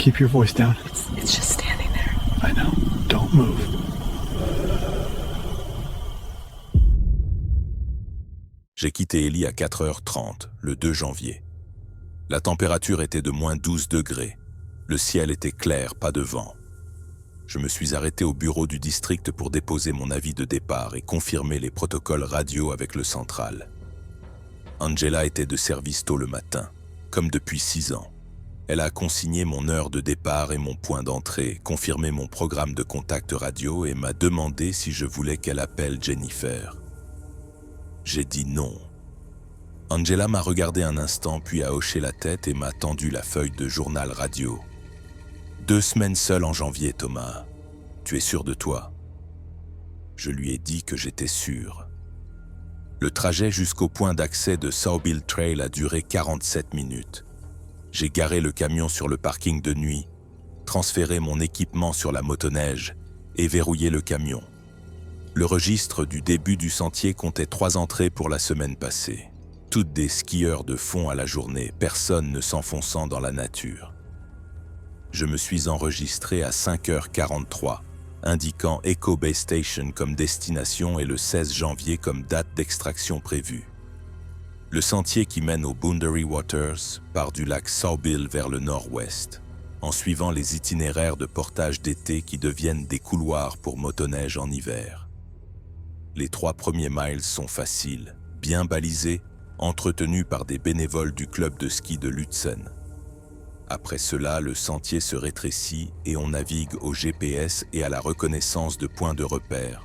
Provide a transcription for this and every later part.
Keep your voice down. It's just standing there. I know. Don't move. J'ai quitté Ellie à 4h30, le 2 janvier. La température était de moins 12 degrés. Le ciel était clair, pas de vent. Je me suis arrêté au bureau du district pour déposer mon avis de départ et confirmer les protocoles radio avec le central. Angela était de service tôt le matin, comme depuis 6 ans. Elle a consigné mon heure de départ et mon point d'entrée, confirmé mon programme de contact radio et m'a demandé si je voulais qu'elle appelle Jennifer. J'ai dit non. Angela m'a regardé un instant puis a hoché la tête et m'a tendu la feuille de journal radio. 2 semaines seule en janvier, Thomas. Tu es sûr de toi? Je lui ai dit que j'étais sûr. Le trajet jusqu'au point d'accès de Sawbill Trail a duré 47 minutes. J'ai garé le camion sur le parking de nuit, transféré mon équipement sur la motoneige et verrouillé le camion. Le registre du début du sentier comptait 3 entrées pour la semaine passée. Toutes des skieurs de fond à la journée, personne ne s'enfonçant dans la nature. Je me suis enregistré à 5h43, indiquant Echo Bay Station comme destination et le 16 janvier comme date d'extraction prévue. Le sentier qui mène aux Boundary Waters part du lac Sawbill vers le nord-ouest, en suivant les itinéraires de portage d'été qui deviennent des couloirs pour motoneige en hiver. Les 3 premiers miles sont faciles, bien balisés, entretenus par des bénévoles du club de ski de Lutsen. Après cela, le sentier se rétrécit et on navigue au GPS et à la reconnaissance de points de repère,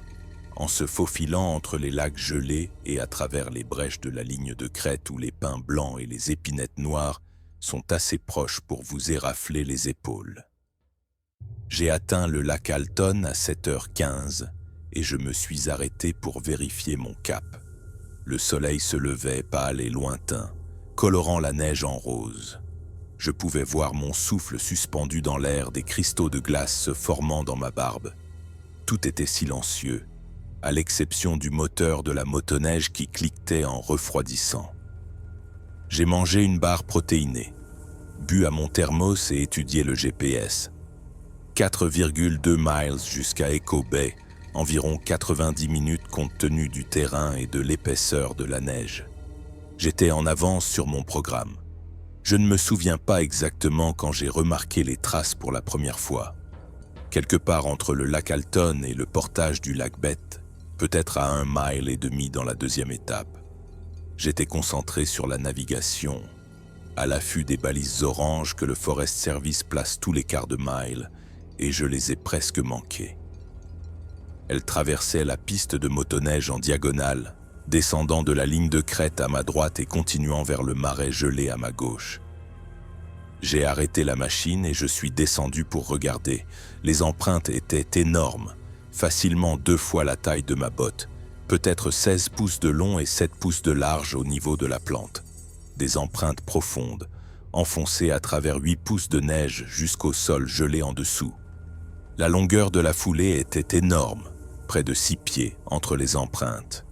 en se faufilant entre les lacs gelés et à travers les brèches de la ligne de crête où les pins blancs et les épinettes noires sont assez proches pour vous érafler les épaules. J'ai atteint le lac Alton à 7h15 et je me suis arrêté pour vérifier mon cap. Le soleil se levait pâle et lointain, colorant la neige en rose. Je pouvais voir mon souffle suspendu dans l'air, des cristaux de glace se formant dans ma barbe. Tout était silencieux, à l'exception du moteur de la motoneige qui cliquetait en refroidissant. J'ai mangé une barre protéinée, bu à mon thermos et étudié le GPS. 4,2 miles jusqu'à Echo Bay, environ 90 minutes compte tenu du terrain et de l'épaisseur de la neige. J'étais en avance sur mon programme. Je ne me souviens pas exactement quand j'ai remarqué les traces pour la première fois. Quelque part entre le lac Alton et le portage du lac Beth, peut-être à 1,5 miles dans la deuxième étape. J'étais concentré sur la navigation, à l'affût des balises oranges que le Forest Service place tous les quarts de mile, et je les ai presque manquées. Elle traversait la piste de motoneige en diagonale, descendant de la ligne de crête à ma droite et continuant vers le marais gelé à ma gauche. J'ai arrêté la machine et je suis descendu pour regarder. Les empreintes étaient énormes, facilement 2 fois la taille de ma botte, peut-être 16 pouces de long et 7 pouces de large au niveau de la plante. Des empreintes profondes, enfoncées à travers 8 pouces de neige jusqu'au sol gelé en dessous. La longueur de la foulée était énorme, près de 6 pieds entre les empreintes.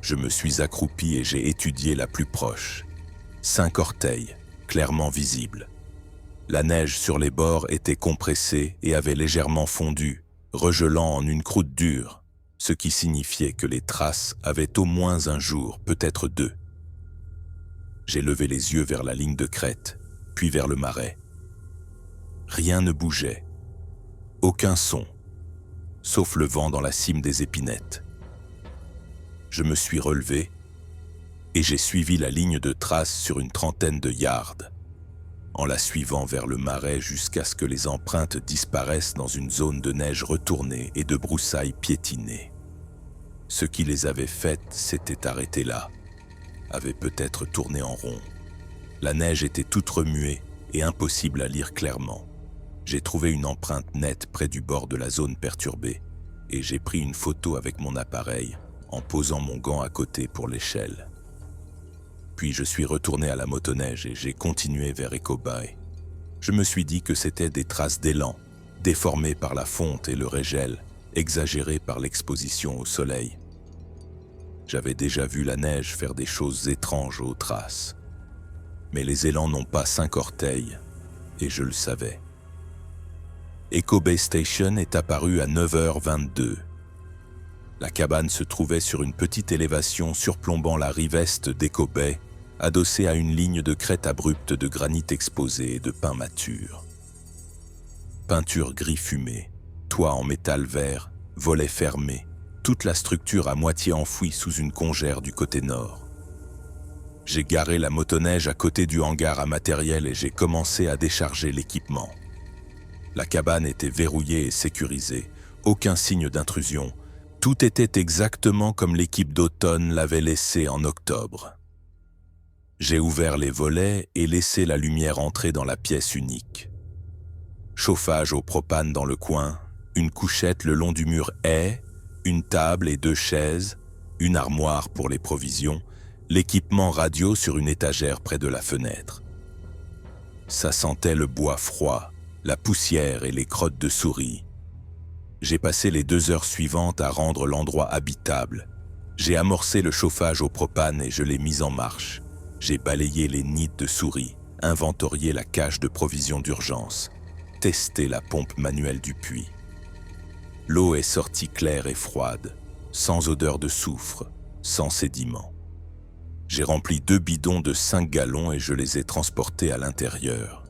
Je me suis accroupi et j'ai étudié la plus proche. 5 orteils, clairement visibles. La neige sur les bords était compressée et avait légèrement fondu, regelant en une croûte dure, ce qui signifiait que les traces avaient au moins un jour, peut-être 2. J'ai levé les yeux vers la ligne de crête, puis vers le marais. Rien ne bougeait. Aucun son, sauf le vent dans la cime des épinettes. Je me suis relevé et j'ai suivi la ligne de trace sur une 30aine de yards, en la suivant vers le marais jusqu'à ce que les empreintes disparaissent dans une zone de neige retournée et de broussailles piétinées. Ceux qui les avaient faites s'étaient arrêtés là, avaient peut-être tourné en rond. La neige était toute remuée et impossible à lire clairement. J'ai trouvé une empreinte nette près du bord de la zone perturbée et j'ai pris une photo avec mon appareil en posant mon gant à côté pour l'échelle. Puis je suis retourné à la motoneige et j'ai continué vers Echo Bay. Je me suis dit que c'était des traces d'élan, déformées par la fonte et le régel, exagérées par l'exposition au soleil. J'avais déjà vu la neige faire des choses étranges aux traces. Mais les élans n'ont pas 5 orteils, et je le savais. Echo Bay Station est apparu à 9h22. La cabane se trouvait sur une petite élévation surplombant la rive est d'Echo Bay, adossée à une ligne de crête abrupte de granit exposé et de pins matures. Peinture gris fumé, toit en métal vert, volets fermés, toute la structure à moitié enfouie sous une congère du côté nord. J'ai garé la motoneige à côté du hangar à matériel et j'ai commencé à décharger l'équipement. La cabane était verrouillée et sécurisée, aucun signe d'intrusion. Tout était exactement comme l'équipe d'automne l'avait laissé en octobre. J'ai ouvert les volets et laissé la lumière entrer dans la pièce unique. Chauffage au propane dans le coin, une couchette le long du mur haie, une table et 2 chaises, une armoire pour les provisions, l'équipement radio sur une étagère près de la fenêtre. Ça sentait le bois froid, la poussière et les crottes de souris. J'ai passé les 2 heures suivantes à rendre l'endroit habitable. J'ai amorcé le chauffage au propane et je l'ai mis en marche. J'ai balayé les nids de souris, inventorié la cache de provisions d'urgence, testé la pompe manuelle du puits. L'eau est sortie claire et froide, sans odeur de soufre, sans sédiments. J'ai rempli 2 bidons de 5 gallons et je les ai transportés à l'intérieur.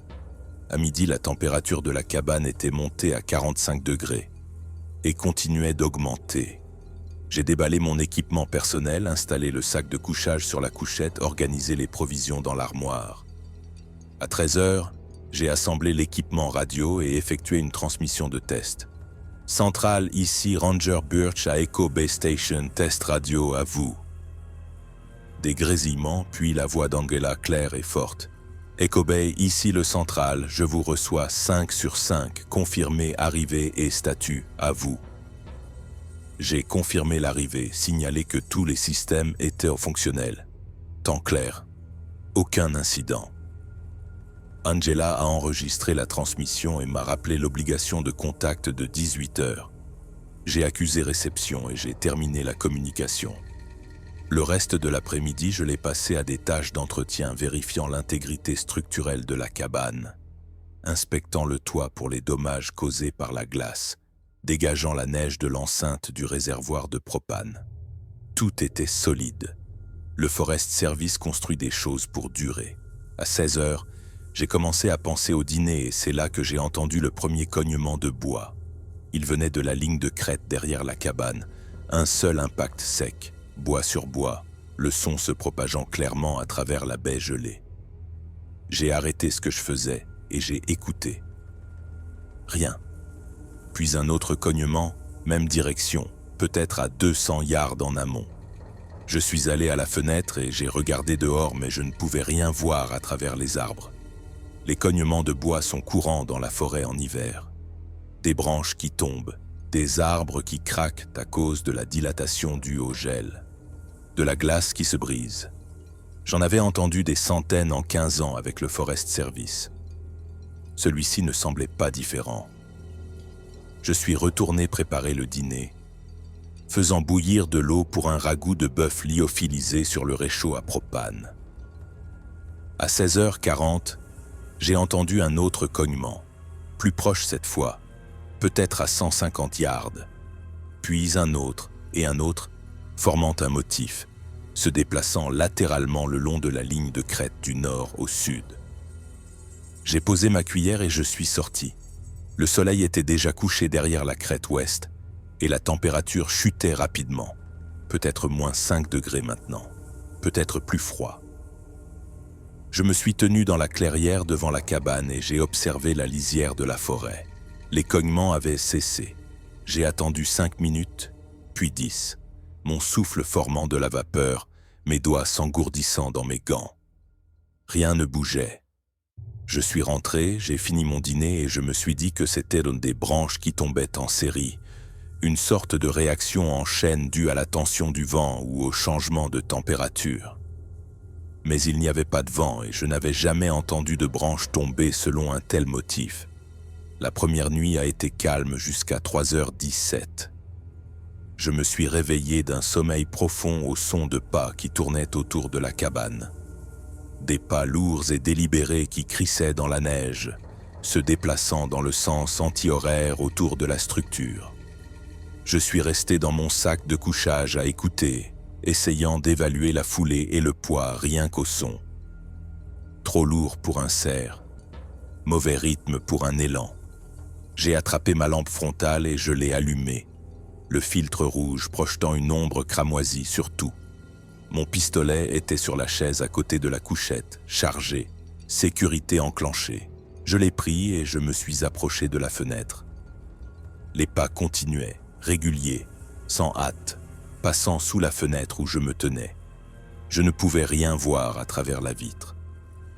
À midi, la température de la cabane était montée à 45 degrés et continuait d'augmenter. J'ai déballé mon équipement personnel, installé le sac de couchage sur la couchette, organisé les provisions dans l'armoire. À 13h, j'ai assemblé l'équipement radio et effectué une transmission de test. Centrale ici, Ranger Birch à Echo Bay Station, test radio à vous. Des grésillements, puis la voix d'Angela claire et forte. Echo Bay, ici le central, je vous reçois 5 sur 5, confirmé arrivée et statut, à vous. J'ai confirmé l'arrivée, signalé que tous les systèmes étaient fonctionnels. Temps clair. Aucun incident. Angela a enregistré la transmission et m'a rappelé l'obligation de contact de 18h. J'ai accusé réception et j'ai terminé la communication. Le reste de l'après-midi, je l'ai passé à des tâches d'entretien vérifiant l'intégrité structurelle de la cabane, inspectant le toit pour les dommages causés par la glace, dégageant la neige de l'enceinte du réservoir de propane. Tout était solide. Le Forest Service construit des choses pour durer. À 16h, j'ai commencé à penser au dîner et c'est là que j'ai entendu le premier cognement de bois. Il venait de la ligne de crête derrière la cabane, un seul impact sec. Bois sur bois, le son se propageant clairement à travers la baie gelée. J'ai arrêté ce que je faisais et j'ai écouté. Rien. Puis un autre cognement, même direction, peut-être à 200 yards en amont. Je suis allé à la fenêtre et j'ai regardé dehors, mais je ne pouvais rien voir à travers les arbres. Les cognements de bois sont courants dans la forêt en hiver. Des branches qui tombent, des arbres qui craquent à cause de la dilatation due au gel. De la glace qui se brise. J'en avais entendu des centaines en 15 ans avec le Forest Service. Celui-ci ne semblait pas différent. Je suis retourné préparer le dîner, faisant bouillir de l'eau pour un ragoût de bœuf lyophilisé sur le réchaud à propane. À 16h40, j'ai entendu un autre cognement, plus proche cette fois, peut-être à 150 yards, puis un autre et un autre, formant un motif, se déplaçant latéralement le long de la ligne de crête du nord au sud. J'ai posé ma cuillère et je suis sorti. Le soleil était déjà couché derrière la crête ouest et la température chutait rapidement, peut-être moins 5 degrés maintenant, peut-être plus froid. Je me suis tenu dans la clairière devant la cabane et j'ai observé la lisière de la forêt. Les cognements avaient cessé. J'ai attendu 5 minutes, puis 10. Mon souffle formant de la vapeur, mes doigts s'engourdissant dans mes gants. Rien ne bougeait. Je suis rentré, j'ai fini mon dîner et je me suis dit que c'était des branches qui tombaient en série, une sorte de réaction en chaîne due à la tension du vent ou au changement de température. Mais il n'y avait pas de vent et je n'avais jamais entendu de branches tomber selon un tel motif. La première nuit a été calme jusqu'à 3h17. Je me suis réveillé d'un sommeil profond au son de pas qui tournaient autour de la cabane. Des pas lourds et délibérés qui crissaient dans la neige, se déplaçant dans le sens anti-horaire autour de la structure. Je suis resté dans mon sac de couchage à écouter, essayant d'évaluer la foulée et le poids rien qu'au son. Trop lourd pour un cerf, mauvais rythme pour un élan. J'ai attrapé ma lampe frontale et je l'ai allumée, le filtre rouge projetant une ombre cramoisie sur tout. Mon pistolet était sur la chaise à côté de la couchette, chargé, sécurité enclenchée. Je l'ai pris et je me suis approché de la fenêtre. Les pas continuaient, réguliers, sans hâte, passant sous la fenêtre où je me tenais. Je ne pouvais rien voir à travers la vitre,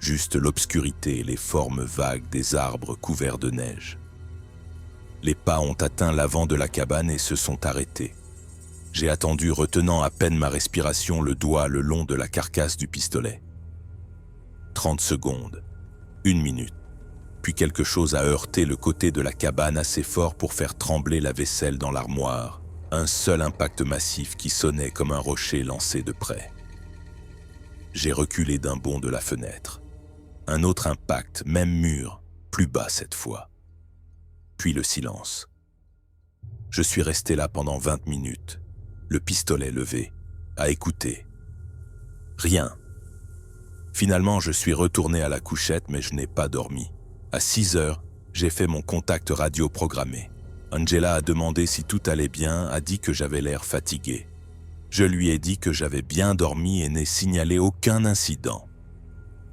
juste l'obscurité et les formes vagues des arbres couverts de neige. Les pas ont atteint l'avant de la cabane et se sont arrêtés. J'ai attendu, retenant à peine ma respiration, le doigt le long de la carcasse du pistolet. 30 secondes, 1 minute, puis quelque chose a heurté le côté de la cabane assez fort pour faire trembler la vaisselle dans l'armoire, un seul impact massif qui sonnait comme un rocher lancé de près. J'ai reculé d'un bond de la fenêtre. Un autre impact, même mur, plus bas cette fois. Puis le silence. Je suis resté là pendant 20 minutes, le pistolet levé, à écouter. Rien. Finalement, je suis retourné à la couchette, mais je n'ai pas dormi. À 6 heures, j'ai fait mon contact radio programmé. Angela a demandé si tout allait bien, a dit que j'avais l'air fatigué. Je lui ai dit que j'avais bien dormi et n'ai signalé aucun incident.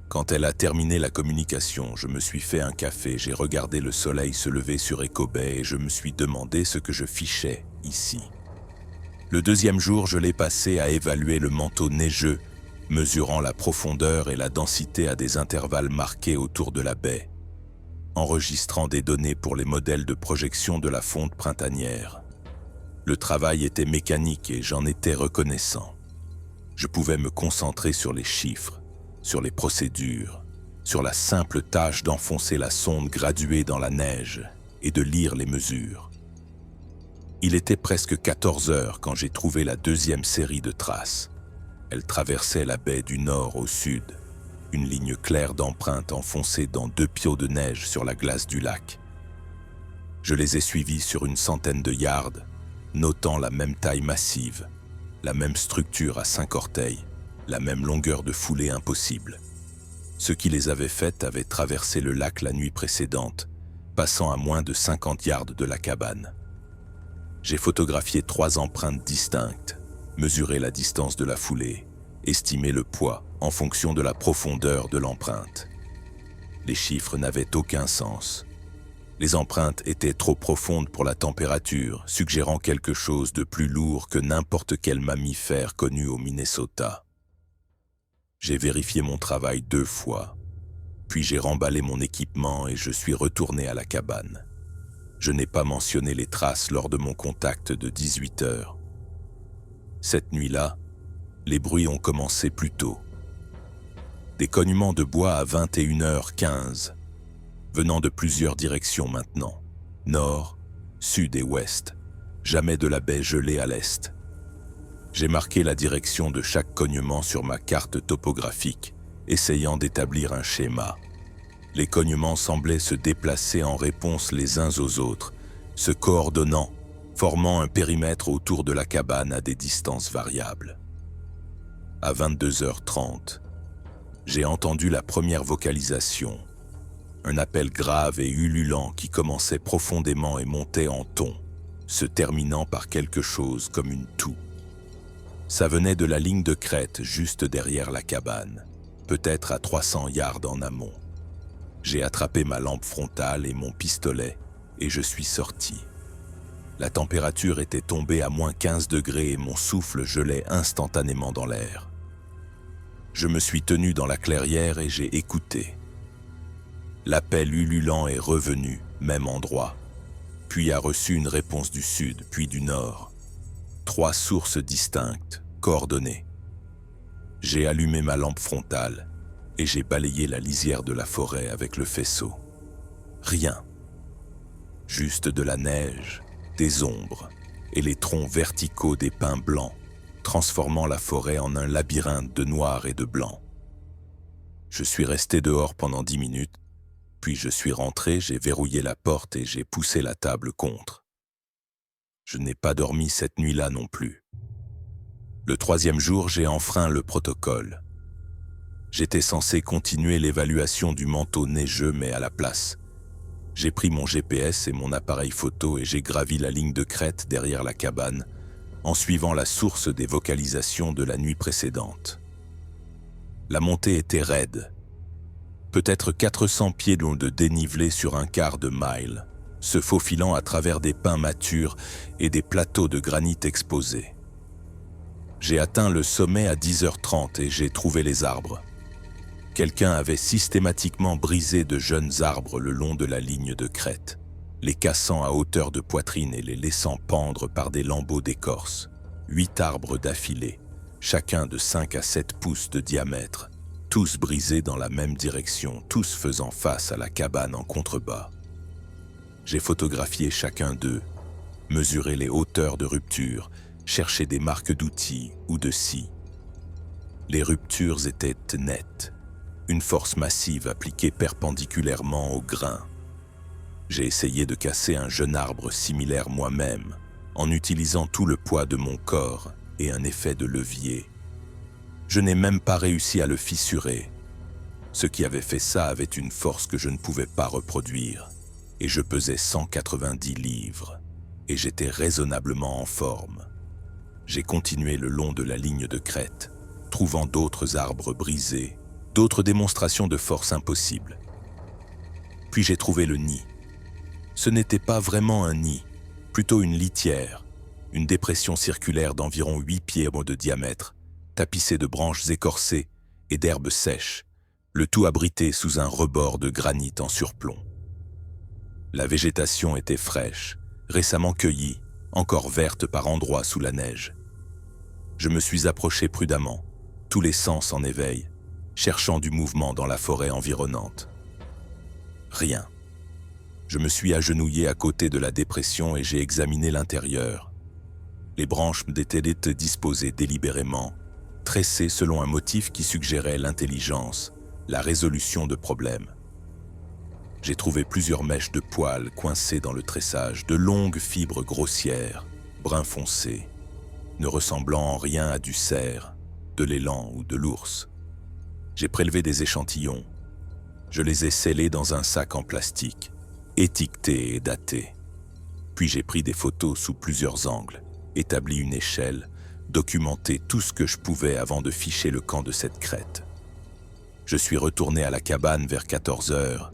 Quand elle a terminé la communication, je me suis fait un café, j'ai regardé le soleil se lever sur Echo Bay et je me suis demandé ce que je fichais ici. Le deuxième jour, je l'ai passé à évaluer le manteau neigeux, mesurant la profondeur et la densité à des intervalles marqués autour de la baie, enregistrant des données pour les modèles de projection de la fonte printanière. Le travail était mécanique et j'en étais reconnaissant. Je pouvais me concentrer sur les chiffres, sur les procédures, sur la simple tâche d'enfoncer la sonde graduée dans la neige et de lire les mesures. Il était presque 14 heures quand j'ai trouvé la deuxième série de traces. Elle traversait la baie du nord au sud, une ligne claire d'empreintes enfoncée dans 2 piaux de neige sur la glace du lac. Je les ai suivis sur une centaine de yards, notant la même taille massive, la même structure à 5 orteils, la même longueur de foulée impossible. Ceux qui les avaient faites avaient traversé le lac la nuit précédente, passant à moins de 50 yards de la cabane. J'ai photographié 3 empreintes distinctes, mesuré la distance de la foulée, estimé le poids en fonction de la profondeur de l'empreinte. Les chiffres n'avaient aucun sens. Les empreintes étaient trop profondes pour la température, suggérant quelque chose de plus lourd que n'importe quel mammifère connu au Minnesota. J'ai vérifié mon travail 2 fois, puis j'ai remballé mon équipement et je suis retourné à la cabane. Je n'ai pas mentionné les traces lors de mon contact de 18 heures. Cette nuit-là, les bruits ont commencé plus tôt. Des cognements de bois à 21h15, venant de plusieurs directions maintenant, nord, sud et ouest, jamais de la baie gelée à l'est. J'ai marqué la direction de chaque cognement sur ma carte topographique, essayant d'établir un schéma. Les cognements semblaient se déplacer en réponse les uns aux autres, se coordonnant, formant un périmètre autour de la cabane à des distances variables. À 22h30, j'ai entendu la première vocalisation, un appel grave et ululant qui commençait profondément et montait en ton, se terminant par quelque chose comme une toux. Ça venait de la ligne de crête juste derrière la cabane, peut-être à 300 yards en amont. J'ai attrapé ma lampe frontale et mon pistolet et je suis sorti. La température était tombée à moins 15 degrés et mon souffle gelait instantanément dans l'air. Je me suis tenu dans la clairière et j'ai écouté. L'appel ululant est revenu, même endroit, puis a reçu une réponse du sud, puis du nord. 3 sources distinctes, coordonnées. J'ai allumé ma lampe frontale et j'ai balayé la lisière de la forêt avec le faisceau. Rien. Juste de la neige, des ombres et les troncs verticaux des pins blancs, transformant la forêt en un labyrinthe de noir et de blanc. Je suis resté dehors pendant 10 minutes, Puis je suis rentré, j'ai verrouillé la porte et j'ai poussé la table contre. Je n'ai pas dormi cette nuit-là non plus. Le 3e jour, j'ai enfreint le protocole. J'étais censé continuer l'évaluation du manteau neigeux, mais à la place, j'ai pris mon GPS et mon appareil photo et j'ai gravi la ligne de crête derrière la cabane en suivant la source des vocalisations de la nuit précédente. La montée était raide. Peut-être 400 pieds de dénivelé sur un quart de mile, se faufilant à travers des pins matures et des plateaux de granit exposés. J'ai atteint le sommet à 10h30 et j'ai trouvé les arbres. Quelqu'un avait systématiquement brisé de jeunes arbres le long de la ligne de crête, les cassant à hauteur de poitrine et les laissant pendre par des lambeaux d'écorce. 8 arbres d'affilée, chacun de 5 à 7 pouces de diamètre, tous brisés dans la même direction, tous faisant face à la cabane en contrebas. J'ai photographié chacun d'eux, mesuré les hauteurs de rupture, cherché des marques d'outils ou de scie. Les ruptures étaient nettes, une force massive appliquée perpendiculairement au grain. J'ai essayé de casser un jeune arbre similaire moi-même, en utilisant tout le poids de mon corps et un effet de levier. Je n'ai même pas réussi à le fissurer. Ceux qui avaient fait ça avaient une force que je ne pouvais pas reproduire, et je pesais 190 livres, et j'étais raisonnablement en forme. J'ai continué le long de la ligne de crête, trouvant d'autres arbres brisés, d'autres démonstrations de force impossibles. Puis j'ai trouvé le nid. Ce n'était pas vraiment un nid, plutôt une litière, une dépression circulaire d'environ 8 pieds de diamètre, tapissée de branches écorcées et d'herbes sèches, le tout abrité sous un rebord de granit en surplomb. La végétation était fraîche, récemment cueillie, encore verte par endroits sous la neige. Je me suis approché prudemment, tous les sens en éveil, cherchant du mouvement dans la forêt environnante. Rien. Je me suis agenouillé à côté de la dépression et j'ai examiné l'intérieur. Les branches étaient disposées délibérément, tressées selon un motif qui suggérait l'intelligence, la résolution de problèmes. J'ai trouvé plusieurs mèches de poils coincées dans le tressage, de longues fibres grossières, brun foncé, ne ressemblant en rien à du cerf, de l'élan ou de l'ours. J'ai prélevé des échantillons. Je les ai scellés dans un sac en plastique, étiqueté et daté. Puis j'ai pris des photos sous plusieurs angles, établi une échelle, documenté tout ce que je pouvais avant de ficher le camp de cette crête. Je suis retourné à la cabane vers 14 heures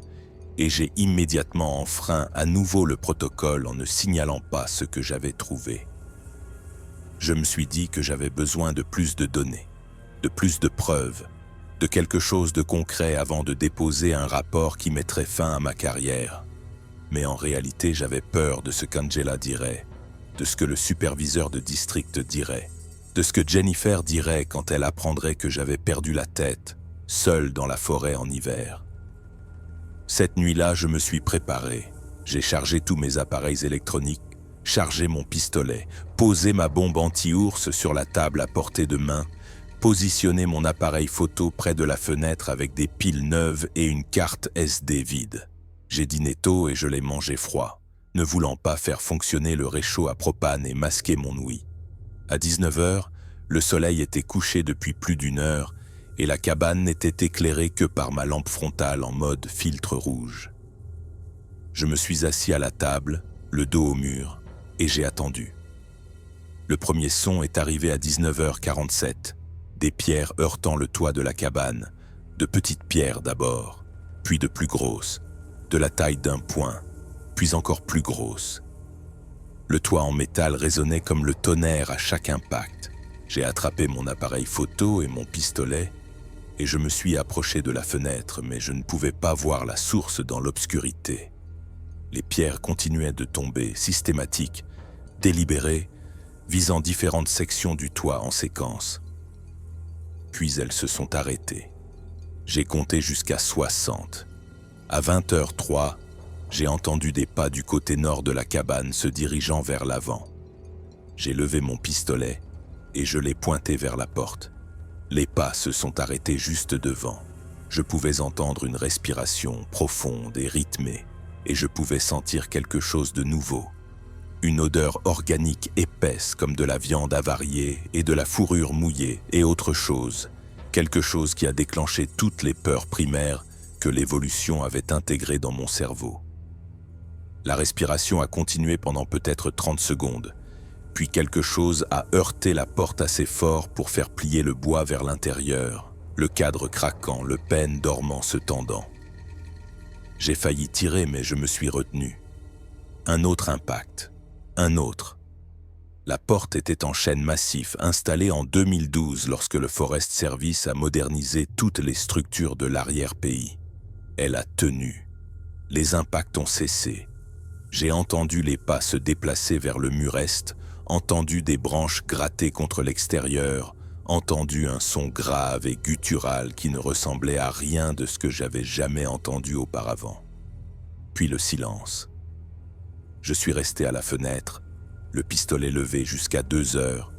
et j'ai immédiatement enfreint à nouveau le protocole en ne signalant pas ce que j'avais trouvé. Je me suis dit que j'avais besoin de plus de données, de plus de preuves, de quelque chose de concret avant de déposer un rapport qui mettrait fin à ma carrière. Mais en réalité, j'avais peur de ce qu'Angela dirait, de ce que le superviseur de district dirait, de ce que Jennifer dirait quand elle apprendrait que j'avais perdu la tête, seul dans la forêt en hiver. Cette nuit-là, je me suis préparé. J'ai chargé tous mes appareils électroniques, chargé mon pistolet, posé ma bombe anti-ours sur la table à portée de main, positionné mon appareil photo près de la fenêtre avec des piles neuves et une carte SD vide. J'ai dîné tôt et je l'ai mangé froid, ne voulant pas faire fonctionner le réchaud à propane et masquer mon ouïe. À 19h, le soleil était couché depuis plus d'une heure et la cabane n'était éclairée que par ma lampe frontale en mode filtre rouge. Je me suis assis à la table, le dos au mur, et j'ai attendu. Le premier son est arrivé à 19h47, des pierres heurtant le toit de la cabane, de petites pierres d'abord, puis de plus grosses, de la taille d'un poing, puis encore plus grosses. Le toit en métal résonnait comme le tonnerre à chaque impact. J'ai attrapé mon appareil photo et mon pistolet, et je me suis approché de la fenêtre, mais je ne pouvais pas voir la source dans l'obscurité. Les pierres continuaient de tomber, systématiques, délibérées, visant différentes sections du toit en séquence. Puis elles se sont arrêtées. J'ai compté jusqu'à 60. À 20h03, j'ai entendu des pas du côté nord de la cabane se dirigeant vers l'avant. J'ai levé mon pistolet et je l'ai pointé vers la porte. Les pas se sont arrêtés juste devant. Je pouvais entendre une respiration profonde et rythmée, et je pouvais sentir quelque chose de nouveau. Une odeur organique épaisse comme de la viande avariée et de la fourrure mouillée et autre chose. Quelque chose qui a déclenché toutes les peurs primaires que l'évolution avait intégrées dans mon cerveau. La respiration a continué pendant peut-être 30 secondes, puis quelque chose a heurté la porte assez fort pour faire plier le bois vers l'intérieur, le cadre craquant, le pêne dormant se tendant. J'ai failli tirer, mais je me suis retenu. Un autre impact. Un autre. La porte était en chêne massif, installée en 2012 lorsque le Forest Service a modernisé toutes les structures de l'arrière-pays. Elle a tenu. Les impacts ont cessé. J'ai entendu les pas se déplacer vers le mur est, entendu des branches gratter contre l'extérieur, entendu un son grave et guttural qui ne ressemblait à rien de ce que j'avais jamais entendu auparavant. Puis le silence. Je suis resté à la fenêtre, le pistolet levé jusqu'à 2 heures,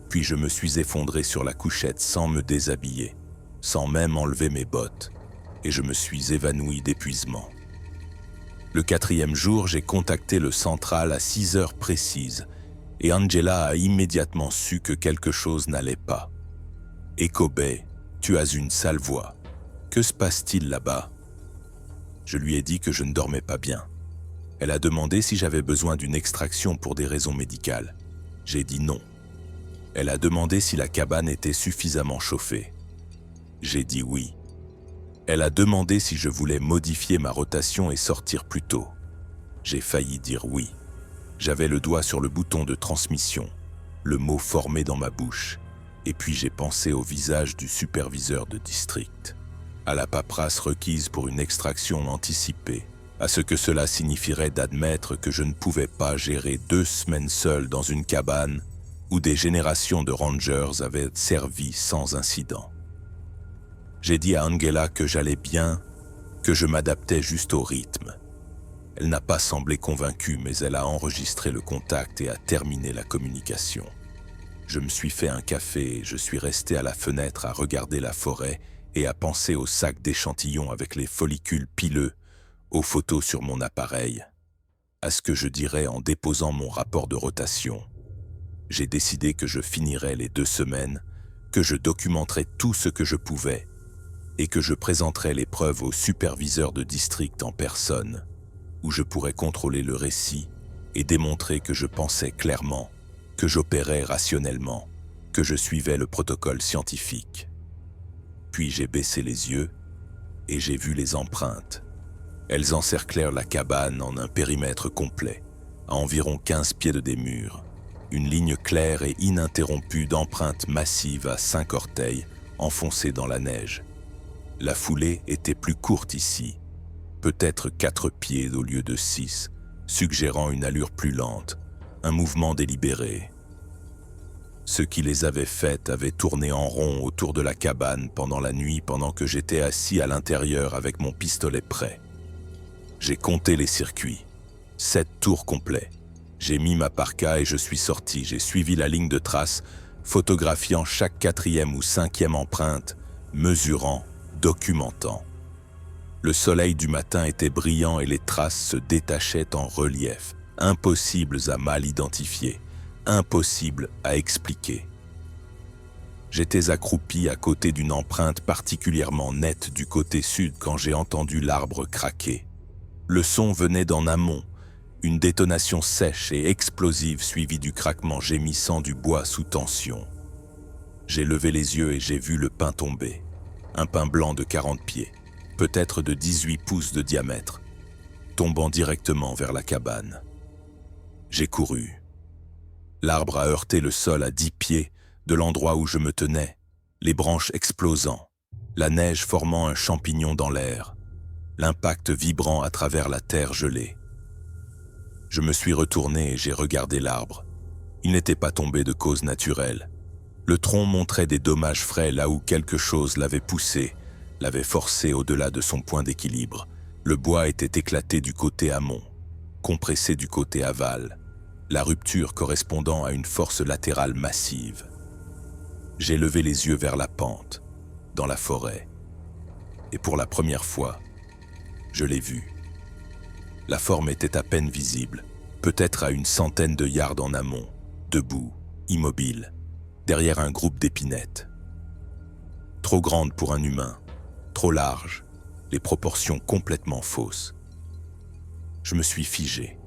puis je me suis effondré sur la couchette sans me déshabiller, sans même enlever mes bottes, et je me suis évanoui d'épuisement. Le 4e jour, j'ai contacté le central à 6 heures précises, et Angela a immédiatement su que quelque chose n'allait pas. « Echo Bay, tu as une sale voix. Que se passe-t-il là-bas » Je lui ai dit que je ne dormais pas bien. Elle a demandé si j'avais besoin d'une extraction pour des raisons médicales. J'ai dit non. Elle a demandé si la cabane était suffisamment chauffée. J'ai dit oui. Elle a demandé si je voulais modifier ma rotation et sortir plus tôt. J'ai failli dire oui. J'avais le doigt sur le bouton de transmission, le mot formé dans ma bouche, et puis j'ai pensé au visage du superviseur de district, à la paperasse requise pour une extraction anticipée, à ce que cela signifierait d'admettre que je ne pouvais pas gérer 2 semaines seul dans une cabane où des générations de rangers avaient servi sans incident. J'ai dit à Angela que j'allais bien, que je m'adaptais juste au rythme. Elle n'a pas semblé convaincue, mais elle a enregistré le contact et a terminé la communication. Je me suis fait un café et je suis resté à la fenêtre à regarder la forêt et à penser au sac d'échantillons avec les follicules pileux, aux photos sur mon appareil, à ce que je dirais en déposant mon rapport de rotation. J'ai décidé que je finirais les 2 semaines, que je documenterais tout ce que je pouvais et que je présenterais les preuves au superviseur de district en personne, où je pourrais contrôler le récit et démontrer que je pensais clairement, que j'opérais rationnellement, que je suivais le protocole scientifique. Puis j'ai baissé les yeux et j'ai vu les empreintes. Elles encerclèrent la cabane en un périmètre complet, à environ 15 pieds des murs, une ligne claire et ininterrompue d'empreintes massives à 5 orteils enfoncées dans la neige. La foulée était plus courte ici, peut-être 4 pieds au lieu de 6, suggérant une allure plus lente, un mouvement délibéré. Ceux qui les avaient faites avaient tourné en rond autour de la cabane pendant la nuit pendant que j'étais assis à l'intérieur avec mon pistolet prêt. J'ai compté les circuits, 7 tours complets. J'ai mis ma parka et je suis sorti, j'ai suivi la ligne de trace, photographiant chaque 4e ou 5e empreinte, mesurant, documentant. Le soleil du matin était brillant et les traces se détachaient en relief, impossibles à mal identifier, impossibles à expliquer. J'étais accroupi à côté d'une empreinte particulièrement nette du côté sud quand j'ai entendu l'arbre craquer. Le son venait d'en amont, une détonation sèche et explosive suivie du craquement gémissant du bois sous tension. J'ai levé les yeux et j'ai vu le pin tomber. Un pin blanc de 40 pieds, peut-être de 18 pouces de diamètre, tombant directement vers la cabane. J'ai couru. L'arbre a heurté le sol à 10 pieds de l'endroit où je me tenais, les branches explosant, la neige formant un champignon dans l'air, l'impact vibrant à travers la terre gelée. Je me suis retourné et j'ai regardé l'arbre. Il n'était pas tombé de cause naturelle. Le tronc montrait des dommages frais là où quelque chose l'avait poussé, l'avait forcé au-delà de son point d'équilibre. Le bois était éclaté du côté amont, compressé du côté aval, la rupture correspondant à une force latérale massive. J'ai levé les yeux vers la pente, dans la forêt. et pour la première fois, je l'ai vue. La forme était à peine visible, peut-être à une centaine de yards en amont, debout, immobile, derrière un groupe d'épinettes. Trop grande pour un humain, trop large, les proportions complètement fausses. Je me suis figé.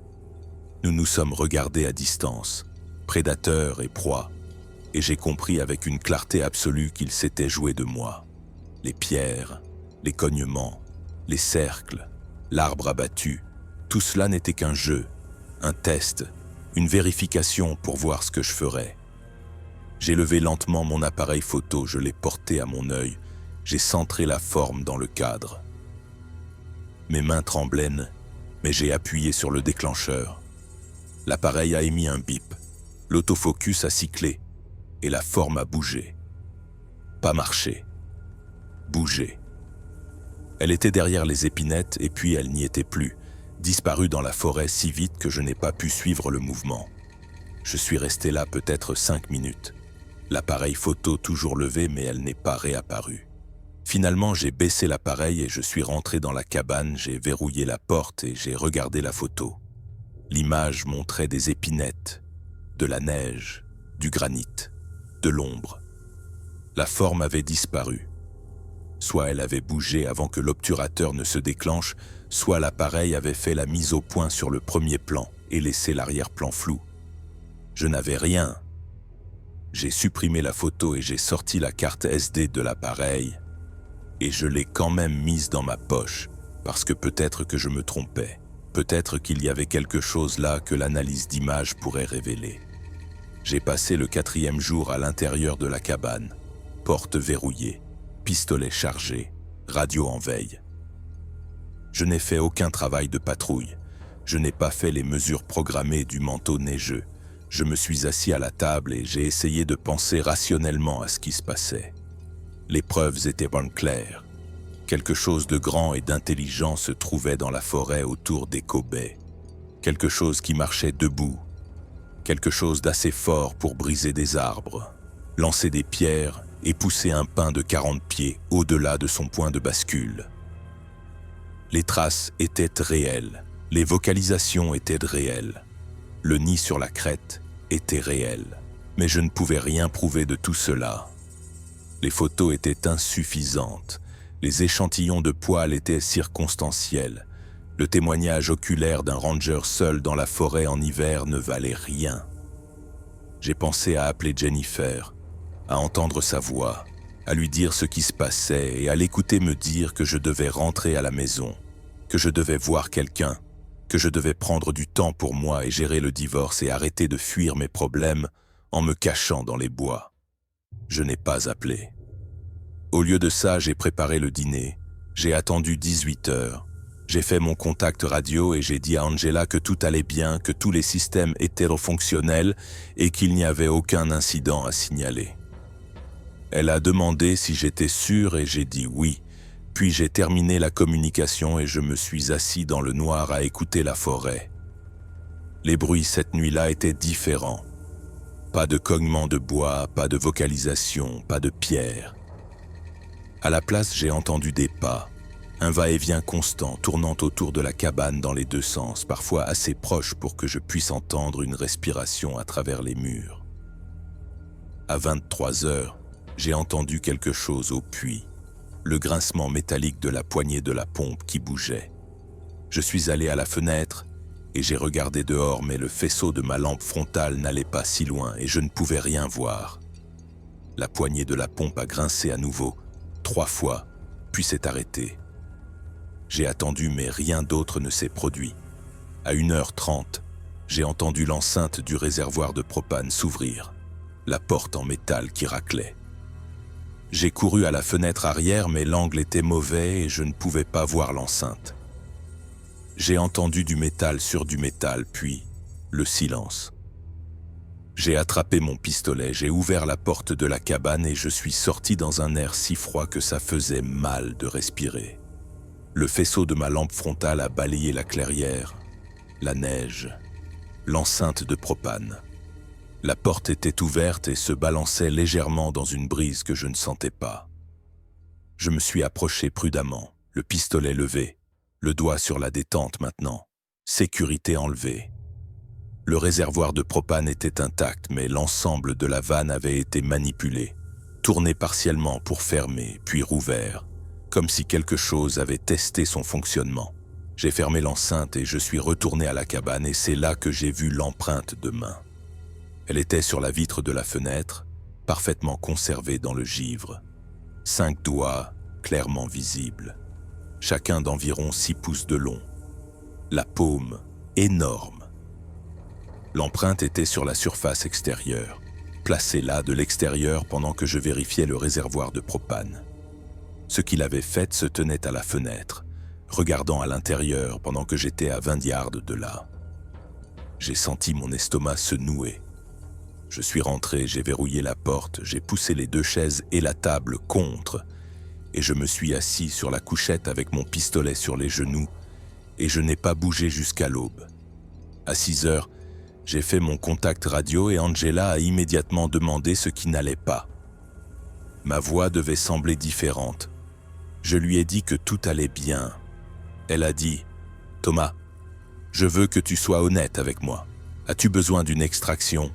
Nous nous sommes regardés à distance, prédateurs et proie, et j'ai compris avec une clarté absolue qu'il s'était joué de moi. Les pierres, les cognements, les cercles, l'arbre abattu, tout cela n'était qu'un jeu, un test, une vérification pour voir ce que je ferais. J'ai levé lentement mon appareil photo, je l'ai porté à mon œil, j'ai centré la forme dans le cadre. Mes mains tremblaient, mais j'ai appuyé sur le déclencheur. L'appareil a émis un bip, l'autofocus a cyclé, et la forme a bougé. Pas marché, bougé. Elle était derrière les épinettes et puis elle n'y était plus, disparue dans la forêt si vite que je n'ai pas pu suivre le mouvement. Je suis resté là peut-être 5 minutes. L'appareil photo toujours levé, mais elle n'est pas réapparue. Finalement, j'ai baissé l'appareil et je suis rentré dans la cabane, j'ai verrouillé la porte et j'ai regardé la photo. L'image montrait des épinettes, de la neige, du granit, de l'ombre. La forme avait disparu. Soit elle avait bougé avant que l'obturateur ne se déclenche, soit l'appareil avait fait la mise au point sur le premier plan et laissé l'arrière-plan flou. Je n'avais rien. J'ai supprimé la photo et j'ai sorti la carte SD de l'appareil et je l'ai quand même mise dans ma poche parce que peut-être que je me trompais. Peut-être qu'il y avait quelque chose là que l'analyse d'image pourrait révéler. J'ai passé le 4e jour à l'intérieur de la cabane, porte verrouillée, pistolet chargé, radio en veille. Je n'ai fait aucun travail de patrouille. Je n'ai pas fait les mesures programmées du manteau neigeux. Je me suis assis à la table et j'ai essayé de penser rationnellement à ce qui se passait. Les preuves étaient bien claires. Quelque chose de grand et d'intelligent se trouvait dans la forêt autour d'Echo Bay. Quelque chose qui marchait debout. Quelque chose d'assez fort pour briser des arbres, lancer des pierres et pousser un pin de 40 pieds au-delà de son point de bascule. Les traces étaient réelles, les vocalisations étaient réelles. Le nid sur la crête était réel, mais je ne pouvais rien prouver de tout cela. Les photos étaient insuffisantes, les échantillons de poils étaient circonstanciels, le témoignage oculaire d'un ranger seul dans la forêt en hiver ne valait rien. J'ai pensé à appeler Jennifer, à entendre sa voix, à lui dire ce qui se passait et à l'écouter me dire que je devais rentrer à la maison, que je devais voir quelqu'un, que je devais prendre du temps pour moi et gérer le divorce et arrêter de fuir mes problèmes en me cachant dans les bois. Je n'ai pas appelé. Au lieu de ça, j'ai préparé le dîner. J'ai attendu 18 heures. J'ai fait mon contact radio et j'ai dit à Angela que tout allait bien, que tous les systèmes hétérofonctionnels et qu'il n'y avait aucun incident à signaler. Elle a demandé si j'étais sûr et j'ai dit oui. Puis j'ai terminé la communication et je me suis assis dans le noir à écouter la forêt. Les bruits cette nuit-là étaient différents. Pas de cognement de bois, pas de vocalisation, pas de pierres. À la place, j'ai entendu des pas, un va-et-vient constant tournant autour de la cabane dans les deux sens, parfois assez proche pour que je puisse entendre une respiration à travers les murs. À 23 heures, j'ai entendu quelque chose au puits. Le grincement métallique de la poignée de la pompe qui bougeait. Je suis allé à la fenêtre et j'ai regardé dehors, mais le faisceau de ma lampe frontale n'allait pas si loin et je ne pouvais rien voir. La poignée de la pompe a grincé à nouveau, 3 fois, puis s'est arrêtée. J'ai attendu, mais rien d'autre ne s'est produit. À 1h30, j'ai entendu l'enceinte du réservoir de propane s'ouvrir, la porte en métal qui raclait. J'ai couru à la fenêtre arrière, mais l'angle était mauvais et je ne pouvais pas voir l'enceinte. J'ai entendu du métal sur du métal, puis le silence. J'ai attrapé mon pistolet, j'ai ouvert la porte de la cabane et je suis sorti dans un air si froid que ça faisait mal de respirer. Le faisceau de ma lampe frontale a balayé la clairière, la neige, l'enceinte de propane. La porte était ouverte et se balançait légèrement dans une brise que je ne sentais pas. Je me suis approché prudemment, le pistolet levé, le doigt sur la détente maintenant, sécurité enlevée. Le réservoir de propane était intact, mais l'ensemble de la vanne avait été manipulé, tourné partiellement pour fermer, puis rouvert, comme si quelque chose avait testé son fonctionnement. J'ai fermé l'enceinte et je suis retourné à la cabane et c'est là que j'ai vu l'empreinte de main. Elle était sur la vitre de la fenêtre, parfaitement conservée dans le givre. 5 doigts clairement visibles, chacun d'environ 6 pouces de long. La paume énorme. L'empreinte était sur la surface extérieure, placée là de l'extérieur pendant que je vérifiais le réservoir de propane. Ce qu'il avait fait se tenait à la fenêtre, regardant à l'intérieur pendant que j'étais à 20 yards de là. J'ai senti mon estomac se nouer. Je suis rentré, j'ai verrouillé la porte, j'ai poussé les 2 chaises et la table contre, et je me suis assis sur la couchette avec mon pistolet sur les genoux, et je n'ai pas bougé jusqu'à l'aube. À 6 heures, j'ai fait mon contact radio et Angela a immédiatement demandé ce qui n'allait pas. Ma voix devait sembler différente. Je lui ai dit que tout allait bien. Elle a dit « Thomas, je veux que tu sois honnête avec moi. As-tu besoin d'une extraction ?»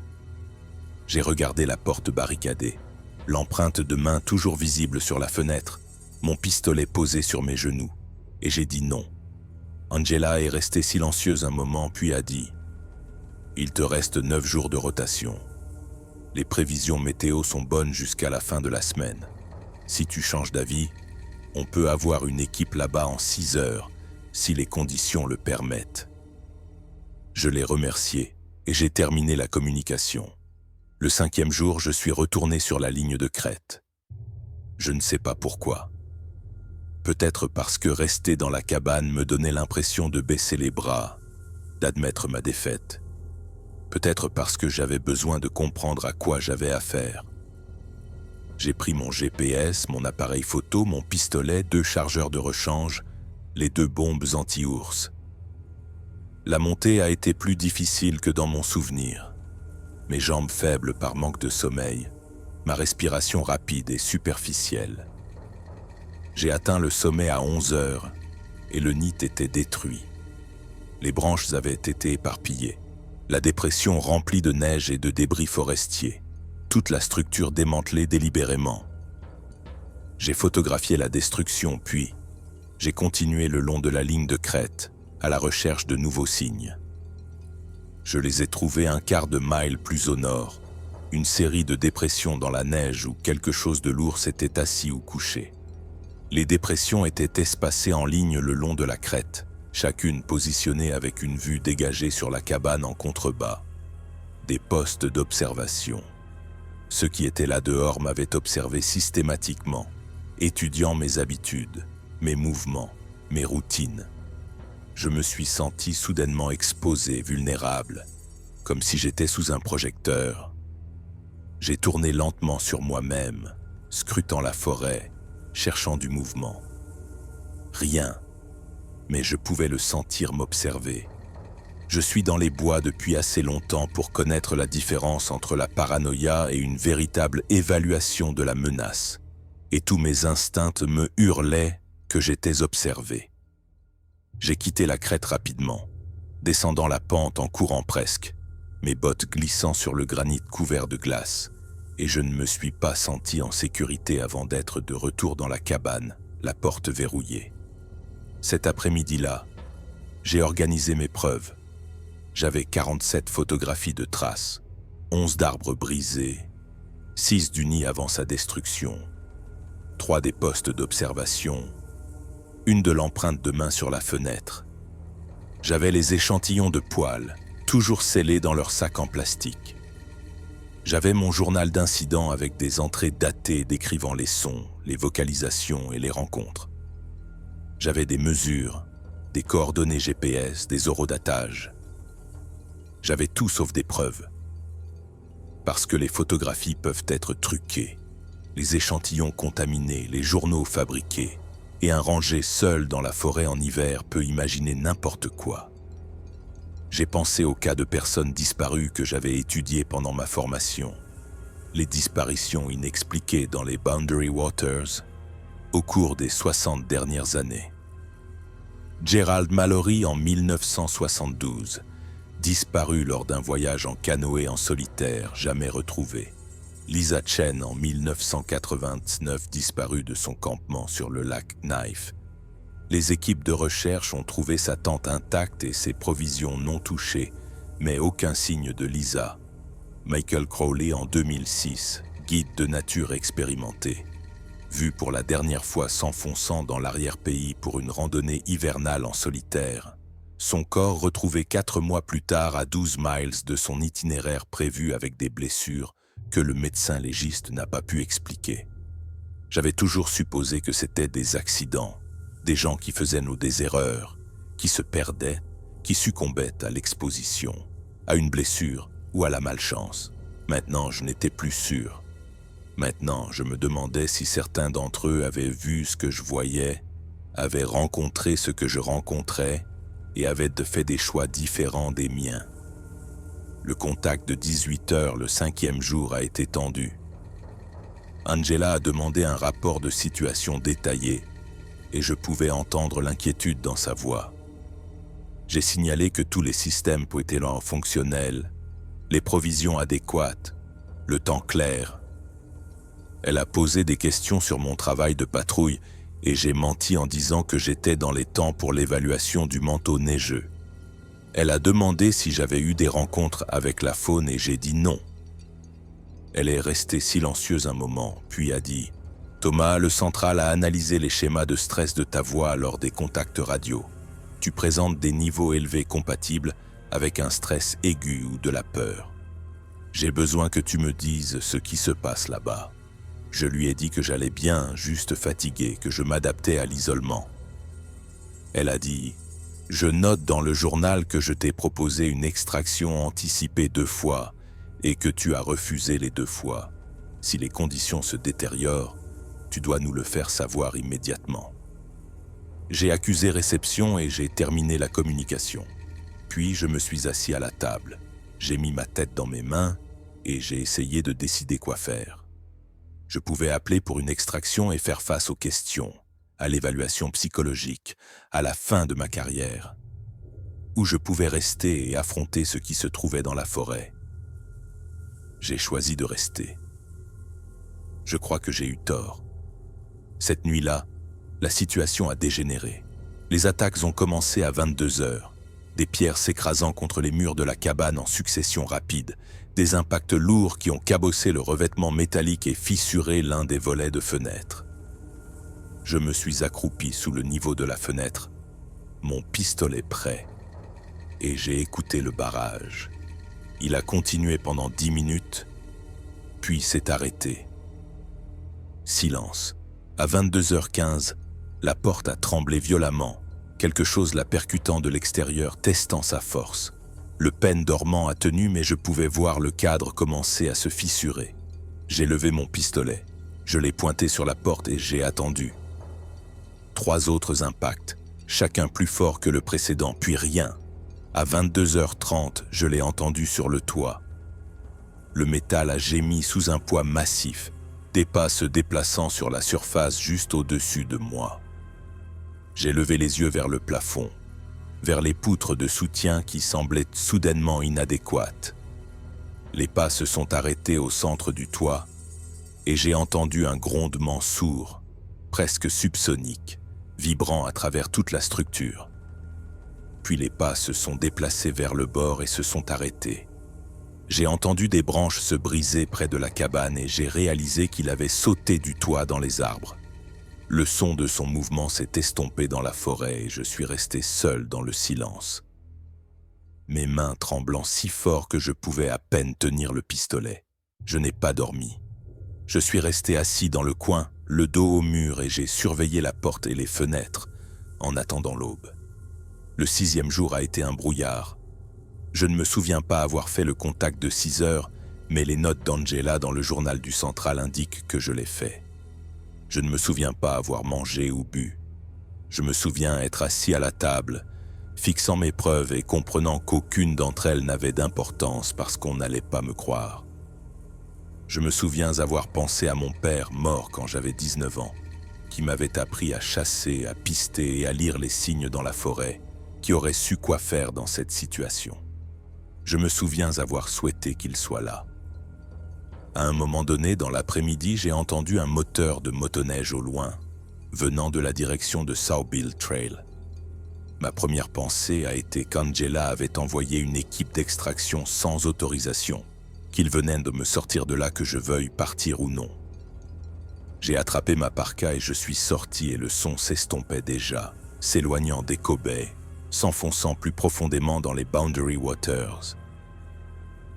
J'ai regardé la porte barricadée, l'empreinte de main toujours visible sur la fenêtre, mon pistolet posé sur mes genoux, et j'ai dit non. Angela est restée silencieuse un moment puis a dit « Il te reste 9 jours de rotation. Les prévisions météo sont bonnes jusqu'à la fin de la semaine. Si tu changes d'avis, on peut avoir une équipe là-bas en 6 heures, si les conditions le permettent. » Je l'ai remercié et j'ai terminé la communication. Le 5e jour, je suis retourné sur la ligne de crête. Je ne sais pas pourquoi. Peut-être parce que rester dans la cabane me donnait l'impression de baisser les bras, d'admettre ma défaite. Peut-être parce que j'avais besoin de comprendre à quoi j'avais affaire. J'ai pris mon GPS, mon appareil photo, mon pistolet, 2 chargeurs de rechange, les 2 bombes anti-ours. La montée a été plus difficile que dans mon souvenir. Mes jambes faibles par manque de sommeil, ma respiration rapide et superficielle. J'ai atteint le sommet à 11 heures et le nid était détruit. Les branches avaient été éparpillées. La dépression remplie de neige et de débris forestiers. Toute la structure démantelée délibérément. J'ai photographié la destruction, puis j'ai continué le long de la ligne de crête, à la recherche de nouveaux signes. Je les ai trouvés un quart de mile plus au nord, une série de dépressions dans la neige où quelque chose de lourd s'était assis ou couché. Les dépressions étaient espacées en ligne le long de la crête, chacune positionnée avec une vue dégagée sur la cabane en contrebas. Des postes d'observation. Ceux qui étaient là dehors m'avaient observé systématiquement, étudiant mes habitudes, mes mouvements, mes routines. Je me suis senti soudainement exposé, vulnérable, comme si j'étais sous un projecteur. J'ai tourné lentement sur moi-même, scrutant la forêt, cherchant du mouvement. Rien, mais je pouvais le sentir m'observer. Je suis dans les bois depuis assez longtemps pour connaître la différence entre la paranoïa et une véritable évaluation de la menace. Et tous mes instincts me hurlaient que j'étais observé. J'ai quitté la crête rapidement, descendant la pente en courant presque, mes bottes glissant sur le granit couvert de glace, et je ne me suis pas senti en sécurité avant d'être de retour dans la cabane, la porte verrouillée. Cet après-midi-là, j'ai organisé mes preuves. J'avais 47 photographies de traces, 11 d'arbres brisés, 6 du nid avant sa destruction, 3 des postes d'observation, une de l'empreinte de main sur la fenêtre. J'avais les échantillons de poils, toujours scellés dans leur sac en plastique. J'avais mon journal d'incidents avec des entrées datées décrivant les sons, les vocalisations et les rencontres. J'avais des mesures, des coordonnées GPS, des horodatages. J'avais tout sauf des preuves. Parce que les photographies peuvent être truquées, les échantillons contaminés, les journaux fabriqués, et un ranger seul dans la forêt en hiver peut imaginer n'importe quoi. J'ai pensé aux cas de personnes disparues que j'avais étudiés pendant ma formation, les disparitions inexpliquées dans les Boundary Waters, au cours des 60 dernières années. Gerald Mallory en 1972, disparu lors d'un voyage en canoë en solitaire, jamais retrouvé. Lisa Chen en 1989, disparue de son campement sur le lac Knife. Les équipes de recherche ont trouvé sa tente intacte et ses provisions non touchées, mais aucun signe de Lisa. Michael Crowley en 2006, guide de nature expérimenté, vu pour la dernière fois s'enfonçant dans l'arrière-pays pour une randonnée hivernale en solitaire. Son corps retrouvé 4 mois plus tard à 12 miles de son itinéraire prévu avec des blessures que le médecin légiste n'a pas pu expliquer. J'avais toujours supposé que c'était des accidents, des gens qui faisaient des erreurs, qui se perdaient, qui succombaient à l'exposition, à une blessure ou à la malchance. Maintenant, je n'étais plus sûr. Maintenant, je me demandais si certains d'entre eux avaient vu ce que je voyais, avaient rencontré ce que je rencontrais et avaient fait des choix différents des miens. Le contact de 18 heures le 5e jour a été tendu. Angela a demandé un rapport de situation détaillé et je pouvais entendre l'inquiétude dans sa voix. J'ai signalé que tous les systèmes étaient fonctionnels, les provisions adéquates, le temps clair. Elle a posé des questions sur mon travail de patrouille et j'ai menti en disant que j'étais dans les temps pour l'évaluation du manteau neigeux. Elle a demandé si j'avais eu des rencontres avec la faune et j'ai dit non. Elle est restée silencieuse un moment, puis a dit « Thomas, le central a analysé les schémas de stress de ta voix lors des contacts radio. Tu présentes des niveaux élevés compatibles avec un stress aigu ou de la peur. J'ai besoin que tu me dises ce qui se passe là-bas. » Je lui ai dit que j'allais bien, juste fatigué, que je m'adaptais à l'isolement. Elle a dit « Je note dans le journal que je t'ai proposé une extraction anticipée 2 fois et que tu as refusé les 2 fois. Si les conditions se détériorent, tu dois nous le faire savoir immédiatement. » J'ai accusé réception et j'ai terminé la communication. Puis je me suis assis à la table. J'ai mis ma tête dans mes mains et j'ai essayé de décider quoi faire. Je pouvais appeler pour une extraction et faire face aux questions, à l'évaluation psychologique, à la fin de ma carrière. Ou je pouvais rester et affronter ce qui se trouvait dans la forêt. J'ai choisi de rester. Je crois que j'ai eu tort. Cette nuit-là, la situation a dégénéré. Les attaques ont commencé à 22 heures, des pierres s'écrasant contre les murs de la cabane en succession rapide, des impacts lourds qui ont cabossé le revêtement métallique et fissuré l'un des volets de fenêtre. Je me suis accroupi sous le niveau de la fenêtre, mon pistolet prêt, et j'ai écouté le barrage. Il a continué pendant 10 minutes, puis s'est arrêté. Silence. À 22h15, la porte a tremblé violemment, quelque chose la percutant de l'extérieur, testant sa force. Le pêne dormant a tenu, mais je pouvais voir le cadre commencer à se fissurer. J'ai levé mon pistolet, je l'ai pointé sur la porte et j'ai attendu. 3 autres impacts, chacun plus fort que le précédent, puis rien. À 22h30, je l'ai entendu sur le toit. Le métal a gémi sous un poids massif, des pas se déplaçant sur la surface juste au-dessus de moi. J'ai levé les yeux vers le plafond, vers les poutres de soutien qui semblaient soudainement inadéquates. Les pas se sont arrêtés au centre du toit et j'ai entendu un grondement sourd, presque subsonique, vibrant à travers toute la structure. Puis les pas se sont déplacés vers le bord et se sont arrêtés. J'ai entendu des branches se briser près de la cabane et j'ai réalisé qu'il avait sauté du toit dans les arbres. Le son de son mouvement s'est estompé dans la forêt et je suis resté seul dans le silence. Mes mains tremblant si fort que je pouvais à peine tenir le pistolet. Je n'ai pas dormi. Je suis resté assis dans le coin, le dos au mur et j'ai surveillé la porte et les fenêtres en attendant l'aube. Le 6e jour a été un brouillard. Je ne me souviens pas avoir fait le contact de 6 heures, mais les notes d'Angela dans le journal du central indiquent que je l'ai fait. Je ne me souviens pas avoir mangé ou bu. Je me souviens être assis à la table, fixant mes preuves et comprenant qu'aucune d'entre elles n'avait d'importance parce qu'on n'allait pas me croire. Je me souviens avoir pensé à mon père mort quand j'avais 19 ans. qui m'avait appris à chasser, à pister et à lire les signes dans la forêt, qui aurait su quoi faire dans cette situation. Je me souviens avoir souhaité qu'il soit là. À un moment donné, dans l'après-midi, j'ai entendu un moteur de motoneige au loin, venant de la direction de South Bill Trail. Ma première pensée a été qu'Angela avait envoyé une équipe d'extraction sans autorisation, qu'ils venaient de me sortir de là que je veuille partir ou non. J'ai attrapé ma parka et je suis sorti et le son s'estompait déjà, s'éloignant d'Echo Bay, s'enfonçant plus profondément dans les Boundary Waters.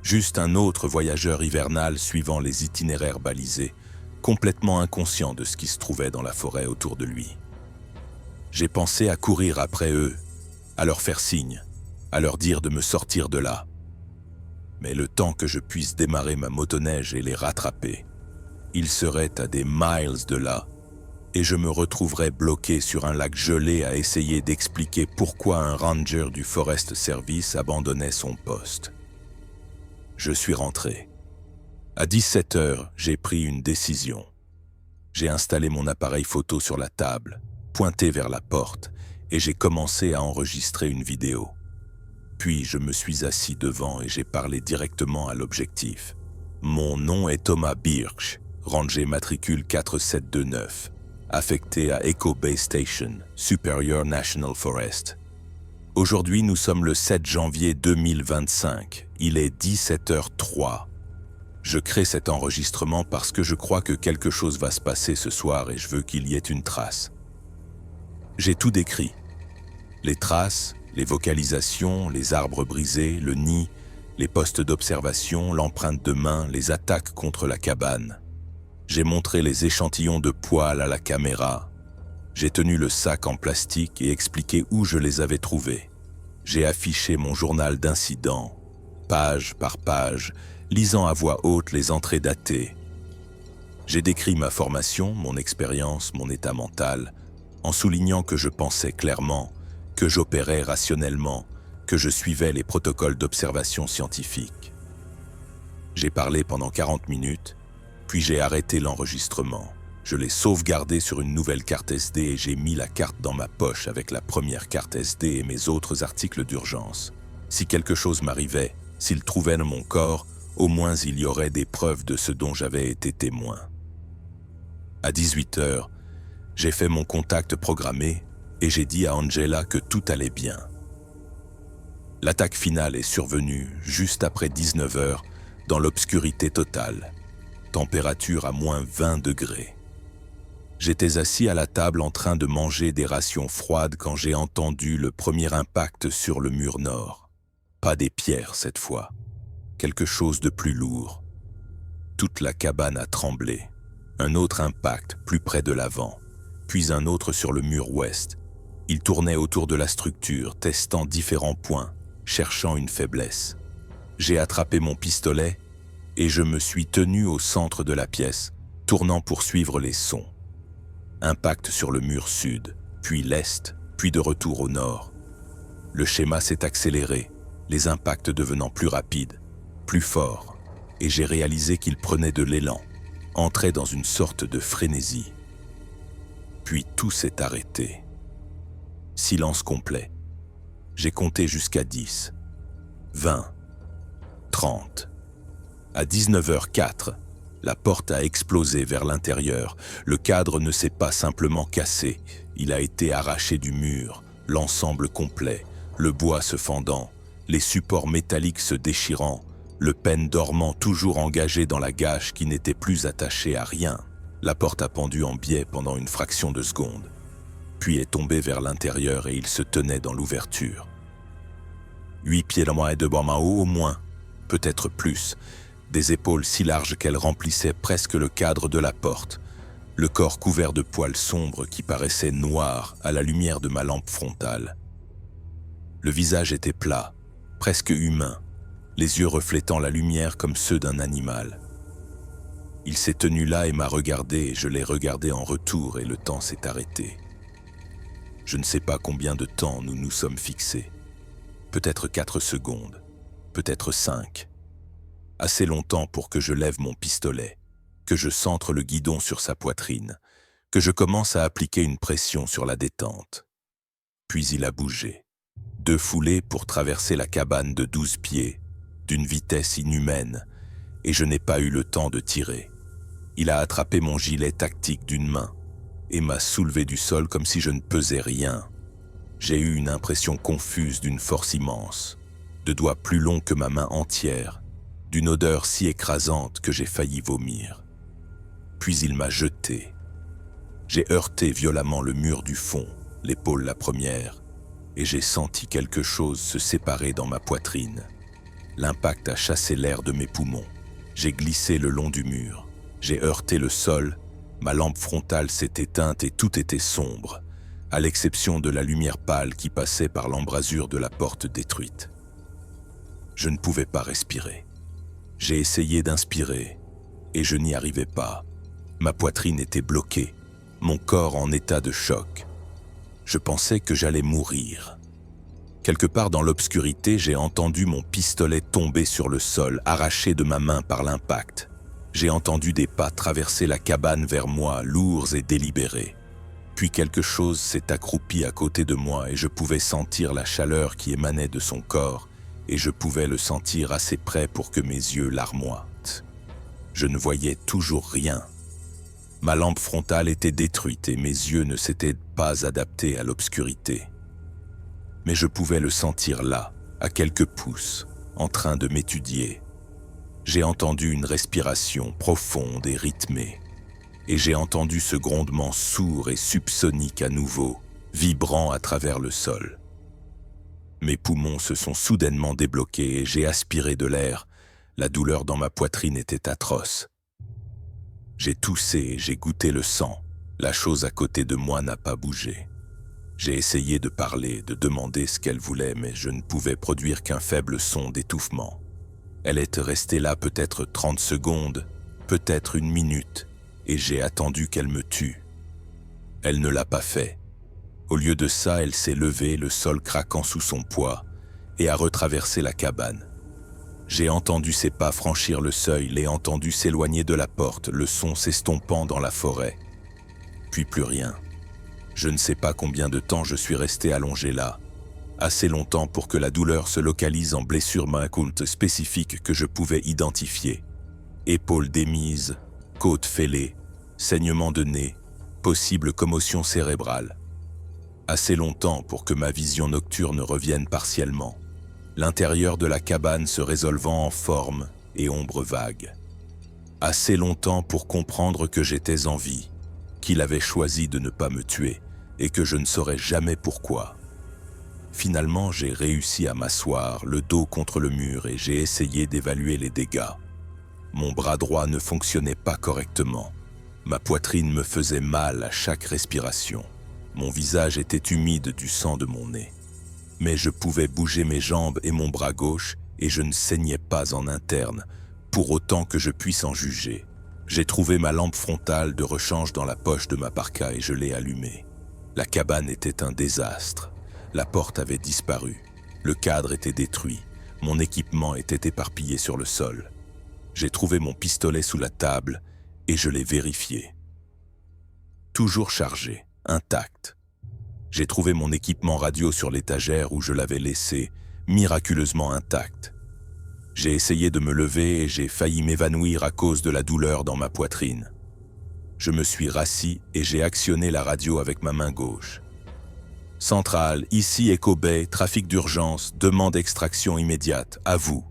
Juste un autre voyageur hivernal suivant les itinéraires balisés, complètement inconscient de ce qui se trouvait dans la forêt autour de lui. J'ai pensé à courir après eux, à leur faire signe, à leur dire de me sortir de là. Mais le temps que je puisse démarrer ma motoneige et les rattraper, ils seraient à des miles de là, et je me retrouverais bloqué sur un lac gelé à essayer d'expliquer pourquoi un ranger du Forest Service abandonnait son poste. Je suis rentré. À 17 h, j'ai pris une décision. J'ai installé mon appareil photo sur la table, pointé vers la porte, et j'ai commencé à enregistrer une vidéo. Puis je me suis assis devant et j'ai parlé directement à l'objectif. Mon nom est Thomas Birch, ranger matricule 4729, affecté à Echo Bay Station, Superior National Forest. Aujourd'hui, nous sommes le 7 janvier 2025. Il est 17h03. Je crée cet enregistrement parce que je crois que quelque chose va se passer ce soir et je veux qu'il y ait une trace. J'ai tout décrit. Les traces, les vocalisations, les arbres brisés, le nid, les postes d'observation, l'empreinte de main, les attaques contre la cabane. J'ai montré les échantillons de poils à la caméra. J'ai tenu le sac en plastique et expliqué où je les avais trouvés. J'ai affiché mon journal d'incidents, page par page, lisant à voix haute les entrées datées. J'ai décrit ma formation, mon expérience, mon état mental, en soulignant que je pensais clairement, que j'opérais rationnellement, que je suivais les protocoles d'observation scientifique. J'ai parlé pendant 40 minutes, puis j'ai arrêté l'enregistrement. Je l'ai sauvegardé sur une nouvelle carte SD et j'ai mis la carte dans ma poche avec la première carte SD et mes autres articles d'urgence. Si quelque chose m'arrivait, s'ils trouvaient mon corps, au moins il y aurait des preuves de ce dont j'avais été témoin. À 18 h, j'ai fait mon contact programmé et j'ai dit à Angela que tout allait bien. L'attaque finale est survenue juste après 19 h, dans l'obscurité totale. Température à moins 20 degrés. J'étais assis à la table en train de manger des rations froides quand j'ai entendu le premier impact sur le mur nord. Pas des pierres cette fois, quelque chose de plus lourd. Toute la cabane a tremblé. Un autre impact plus près de l'avant, puis un autre sur le mur ouest. Il tournait autour de la structure, testant différents points, cherchant une faiblesse. J'ai attrapé mon pistolet et je me suis tenu au centre de la pièce, tournant pour suivre les sons. Impact sur le mur sud, puis l'est, puis de retour au nord. Le schéma s'est accéléré, les impacts devenant plus rapides, plus forts, et j'ai réalisé qu'il prenait de l'élan, entrait dans une sorte de frénésie. Puis tout s'est arrêté. Silence complet. J'ai compté jusqu'à 10, 20, 30. À 19h04, la porte a explosé vers l'intérieur. Le cadre ne s'est pas simplement cassé, il a été arraché du mur, l'ensemble complet, le bois se fendant, les supports métalliques se déchirant, le pêne dormant toujours engagé dans la gâche qui n'était plus attachée à rien. La porte a pendu en biais pendant une fraction de seconde, puis est tombée vers l'intérieur et il se tenait dans l'ouverture. 8 pieds de moi et 2 bords en haut au moins, peut-être plus, des épaules si larges qu'elles remplissaient presque le cadre de la porte, le corps couvert de poils sombres qui paraissaient noirs à la lumière de ma lampe frontale. Le visage était plat, presque humain, les yeux reflétant la lumière comme ceux d'un animal. Il s'est tenu là et m'a regardé et je l'ai regardé en retour et le temps s'est arrêté. Je ne sais pas combien de temps nous nous sommes fixés. Peut-être 4 secondes, peut-être 5. Assez longtemps pour que je lève mon pistolet, que je centre le guidon sur sa poitrine, que je commence à appliquer une pression sur la détente. Puis il a bougé. 2 foulées pour traverser la cabane de 12 pieds, d'une vitesse inhumaine, et je n'ai pas eu le temps de tirer. Il a attrapé mon gilet tactique d'une main et m'a soulevé du sol comme si je ne pesais rien. J'ai eu une impression confuse d'une force immense, de doigts plus longs que ma main entière, d'une odeur si écrasante que j'ai failli vomir. Puis il m'a jeté. J'ai heurté violemment le mur du fond, l'épaule la première, et j'ai senti quelque chose se séparer dans ma poitrine. L'impact a chassé l'air de mes poumons. J'ai glissé le long du mur. J'ai heurté le sol. Ma lampe frontale s'est éteinte et tout était sombre, à l'exception de la lumière pâle qui passait par l'embrasure de la porte détruite. Je ne pouvais pas respirer. J'ai essayé d'inspirer, et je n'y arrivais pas. Ma poitrine était bloquée, mon corps en état de choc. Je pensais que j'allais mourir. Quelque part dans l'obscurité, j'ai entendu mon pistolet tomber sur le sol, arraché de ma main par l'impact. J'ai entendu des pas traverser la cabane vers moi, lourds et délibérés. Puis quelque chose s'est accroupi à côté de moi et je pouvais sentir la chaleur qui émanait de son corps et je pouvais le sentir assez près pour que mes yeux larmoient. Je ne voyais toujours rien. Ma lampe frontale était détruite et mes yeux ne s'étaient pas adaptés à l'obscurité. Mais je pouvais le sentir là, à quelques pouces, en train de m'étudier. J'ai entendu une respiration profonde et rythmée. Et j'ai entendu ce grondement sourd et subsonique à nouveau, vibrant à travers le sol. Mes poumons se sont soudainement débloqués et j'ai aspiré de l'air. La douleur dans ma poitrine était atroce. J'ai toussé et j'ai goûté le sang. La chose à côté de moi n'a pas bougé. J'ai essayé de parler, de demander ce qu'elle voulait, mais je ne pouvais produire qu'un faible son d'étouffement. Elle était restée là peut-être 30 secondes, peut-être 1 minute, et j'ai attendu qu'elle me tue. Elle ne l'a pas fait. Au lieu de ça, elle s'est levée, le sol craquant sous son poids, et a retraversé la cabane. J'ai entendu ses pas franchir le seuil, l'ai entendu s'éloigner de la porte, le son s'estompant dans la forêt. Puis plus rien. Je ne sais pas combien de temps je suis resté allongé là. Assez longtemps pour que la douleur se localise en blessure main-compte spécifique que je pouvais identifier. Épaules démises, côte fêlée, saignement de nez, possible commotion cérébrale. Assez longtemps pour que ma vision nocturne revienne partiellement. L'intérieur de la cabane se résolvant en forme et ombre vague. Assez longtemps pour comprendre que j'étais en vie, qu'il avait choisi de ne pas me tuer et que je ne saurais jamais pourquoi. Finalement, j'ai réussi à m'asseoir, le dos contre le mur et j'ai essayé d'évaluer les dégâts. Mon bras droit ne fonctionnait pas correctement. Ma poitrine me faisait mal à chaque respiration. Mon visage était humide du sang de mon nez. Mais je pouvais bouger mes jambes et mon bras gauche et je ne saignais pas en interne, pour autant que je puisse en juger. J'ai trouvé ma lampe frontale de rechange dans la poche de ma parka et je l'ai allumée. La cabane était un désastre. La porte avait disparu. Le cadre était détruit. Mon équipement était éparpillé sur le sol. J'ai trouvé mon pistolet sous la table et je l'ai vérifié. Toujours chargé, intact. J'ai trouvé mon équipement radio sur l'étagère où je l'avais laissé, miraculeusement intact. J'ai essayé de me lever et j'ai failli m'évanouir à cause de la douleur dans ma poitrine. Je me suis rassis et j'ai actionné la radio avec ma main gauche. Centrale, ici Echo Bay, trafic d'urgence, demande extraction immédiate, à vous.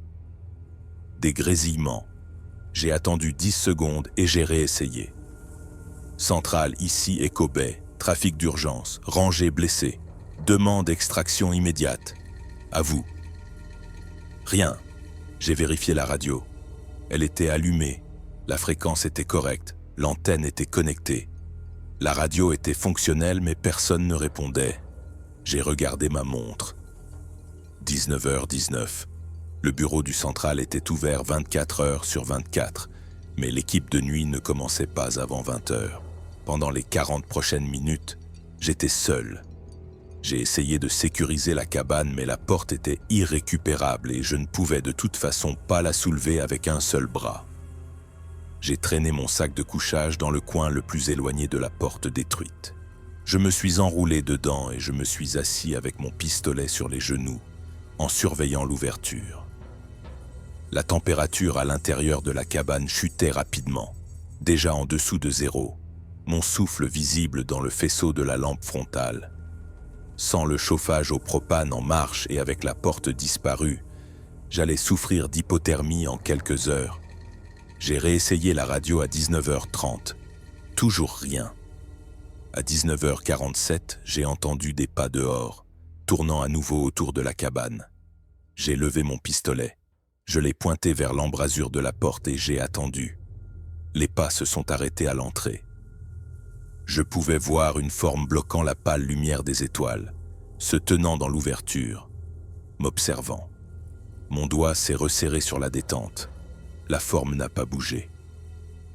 Des grésillements. J'ai attendu 10 secondes et j'ai réessayé. Centrale, ici Echo Bay, trafic d'urgence, rangée blessé, demande extraction immédiate, à vous. Rien. J'ai vérifié la radio. Elle était allumée, la fréquence était correcte, l'antenne était connectée. La radio était fonctionnelle mais personne ne répondait. J'ai regardé ma montre. 19h19. Le bureau du central était ouvert 24 heures sur 24, mais l'équipe de nuit ne commençait pas avant 20 heures. Pendant les 40 prochaines minutes, j'étais seul. J'ai essayé de sécuriser la cabane, mais la porte était irrécupérable et je ne pouvais de toute façon pas la soulever avec un seul bras. J'ai traîné mon sac de couchage dans le coin le plus éloigné de la porte détruite. Je me suis enroulé dedans et je me suis assis avec mon pistolet sur les genoux, en surveillant l'ouverture. La température à l'intérieur de la cabane chutait rapidement, déjà en dessous de 0, mon souffle visible dans le faisceau de la lampe frontale. Sans le chauffage au propane en marche et avec la porte disparue, j'allais souffrir d'hypothermie en quelques heures. J'ai réessayé la radio à 19h30. Toujours rien. À 19h47, j'ai entendu des pas dehors, tournant à nouveau autour de la cabane. J'ai levé mon pistolet. Je l'ai pointé vers l'embrasure de la porte et j'ai attendu. Les pas se sont arrêtés à l'entrée. Je pouvais voir une forme bloquant la pâle lumière des étoiles, se tenant dans l'ouverture, m'observant. Mon doigt s'est resserré sur la détente. La forme n'a pas bougé.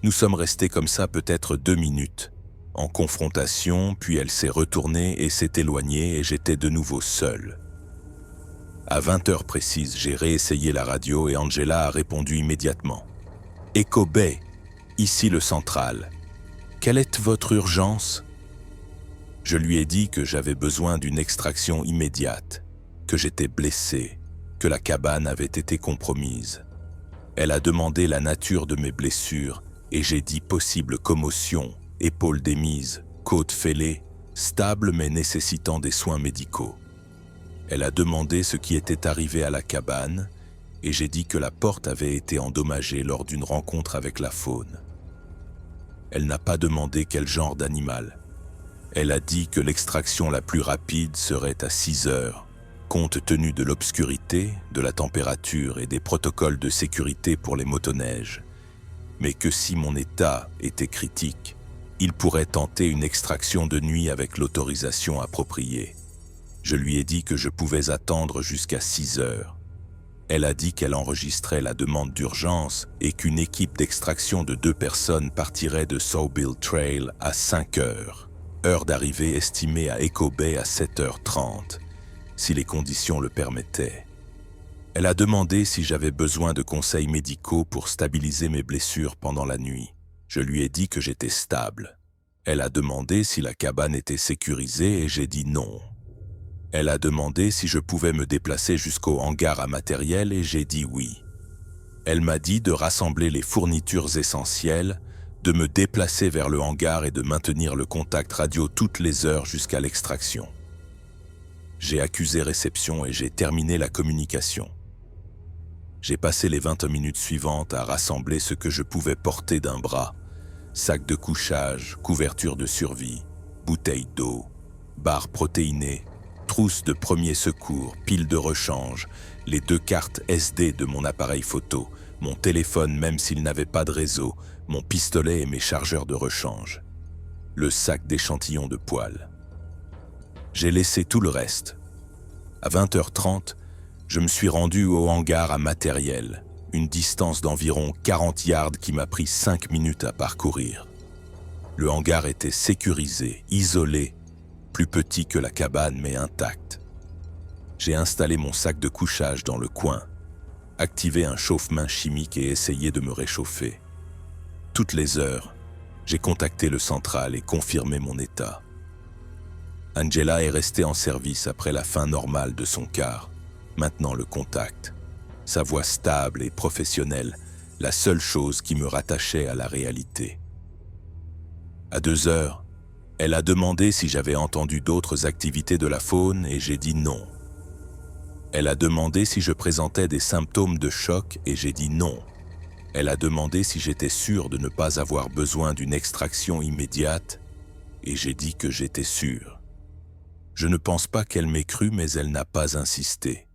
Nous sommes restés comme ça peut-être 2 minutes, en confrontation, puis elle s'est retournée et s'est éloignée et j'étais de nouveau seul. À 20h précises, j'ai réessayé la radio et Angela a répondu immédiatement. « Echo Bay, ici le central. Quelle est votre urgence ?» Je lui ai dit que j'avais besoin d'une extraction immédiate, que j'étais blessé, que la cabane avait été compromise. Elle a demandé la nature de mes blessures et j'ai dit possible commotion, épaules démises, côte fêlée, stable mais nécessitant des soins médicaux. Elle a demandé ce qui était arrivé à la cabane et j'ai dit que la porte avait été endommagée lors d'une rencontre avec la faune. Elle n'a pas demandé quel genre d'animal. Elle a dit que l'extraction la plus rapide serait à 6 heures, compte tenu de l'obscurité, de la température et des protocoles de sécurité pour les motoneiges, mais que si mon état était critique, il pourrait tenter une extraction de nuit avec l'autorisation appropriée. Je lui ai dit que je pouvais attendre jusqu'à 6 heures. Elle a dit qu'elle enregistrait la demande d'urgence et qu'une équipe d'extraction de 2 personnes partirait de Sawbill Trail à 5 heures, heure d'arrivée estimée à Echo Bay à 7h30, si les conditions le permettaient. Elle a demandé si j'avais besoin de conseils médicaux pour stabiliser mes blessures pendant la nuit. Je lui ai dit que j'étais stable. Elle a demandé si la cabane était sécurisée et j'ai dit non. Elle a demandé si je pouvais me déplacer jusqu'au hangar à matériel et j'ai dit oui. Elle m'a dit de rassembler les fournitures essentielles, de me déplacer vers le hangar et de maintenir le contact radio toutes les heures jusqu'à l'extraction. J'ai accusé réception et j'ai terminé la communication. J'ai passé les 20 minutes suivantes à rassembler ce que je pouvais porter d'un bras, sac de couchage, couverture de survie, bouteille d'eau, barre protéinée, trousse de premier secours, pile de rechange, les 2 cartes SD de mon appareil photo, mon téléphone même s'il n'avait pas de réseau, mon pistolet et mes chargeurs de rechange, le sac d'échantillons de poils. J'ai laissé tout le reste. À 20h30, je me suis rendu au hangar à matériel, une distance d'environ 40 yards qui m'a pris 5 minutes à parcourir. Le hangar était sécurisé, isolé, plus petit que la cabane mais intact. J'ai installé mon sac de couchage dans le coin, activé un chauffe-main chimique et essayé de me réchauffer. Toutes les heures, j'ai contacté le central et confirmé mon état. Angela est restée en service après la fin normale de son quart. Maintenant le contact. Sa voix stable et professionnelle, la seule chose qui me rattachait à la réalité. À 2 heures, elle a demandé si j'avais entendu d'autres activités de la faune et j'ai dit non. Elle a demandé si je présentais des symptômes de choc et j'ai dit non. Elle a demandé si j'étais sûr de ne pas avoir besoin d'une extraction immédiate et j'ai dit que j'étais sûr. Je ne pense pas qu'elle m'ait cru mais elle n'a pas insisté.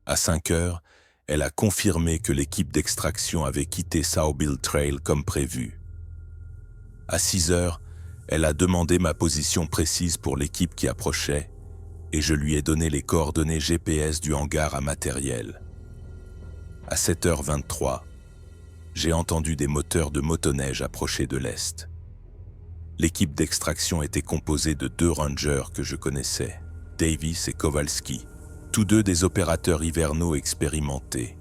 À 5 heures, elle a confirmé que l'équipe d'extraction avait quitté Sawbill Trail comme prévu. À 6 heures, elle a demandé ma position précise pour l'équipe qui approchait et je lui ai donné les coordonnées GPS du hangar à matériel. À 7h23, j'ai entendu des moteurs de motoneige approcher de l'est. L'équipe d'extraction était composée de 2 rangers que je connaissais, Davis et Kowalski, tous 2 des opérateurs hivernaux expérimentés.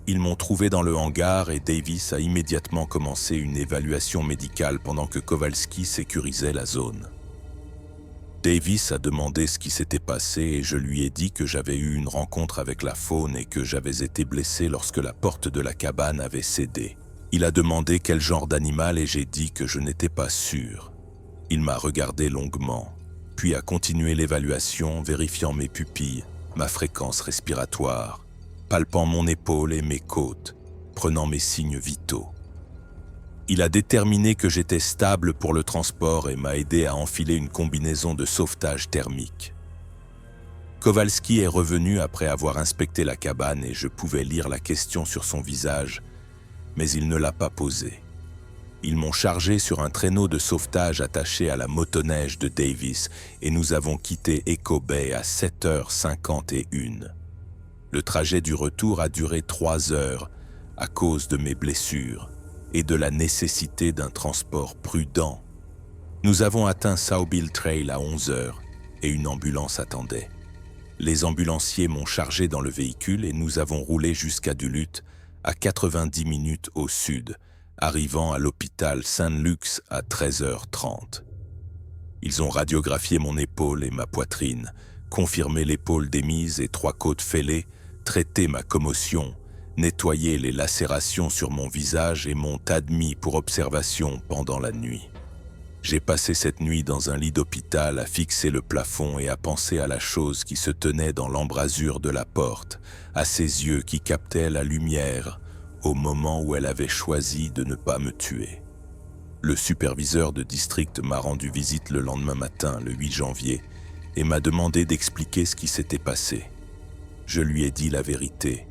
Ils m'ont trouvé dans le hangar et Davis a immédiatement commencé une évaluation médicale pendant que Kowalski sécurisait la zone. Davis a demandé ce qui s'était passé et je lui ai dit que j'avais eu une rencontre avec la faune et que j'avais été blessé lorsque la porte de la cabane avait cédé. Il a demandé quel genre d'animal et j'ai dit que je n'étais pas sûr. Il m'a regardé longuement, puis a continué l'évaluation, vérifiant mes pupilles, ma fréquence respiratoire, palpant mon épaule et mes côtes, prenant mes signes vitaux. Il a déterminé que j'étais stable pour le transport et m'a aidé à enfiler une combinaison de sauvetage thermique. Kowalski est revenu après avoir inspecté la cabane et je pouvais lire la question sur son visage, mais il ne l'a pas posée. Ils m'ont chargé sur un traîneau de sauvetage attaché à la motoneige de Davis et nous avons quitté Echo Bay à 7h51. Le trajet du retour a duré 3 heures à cause de mes blessures et de la nécessité d'un transport prudent. Nous avons atteint Sawbill Trail à 11h et une ambulance attendait. Les ambulanciers m'ont chargé dans le véhicule et nous avons roulé jusqu'à Duluth à 90 minutes au sud, arrivant à l'hôpital Saint-Luc à 13h30. Ils ont radiographié mon épaule et ma poitrine, confirmé l'épaule démise et 3 côtes fêlées, traité ma commotion, nettoyé les lacérations sur mon visage et m'ont admis pour observation pendant la nuit. J'ai passé cette nuit dans un lit d'hôpital à fixer le plafond et à penser à la chose qui se tenait dans l'embrasure de la porte, à ses yeux qui captaient la lumière au moment où elle avait choisi de ne pas me tuer. Le superviseur de district m'a rendu visite le lendemain matin, le 8 janvier, et m'a demandé d'expliquer ce qui s'était passé. Je lui ai dit la vérité.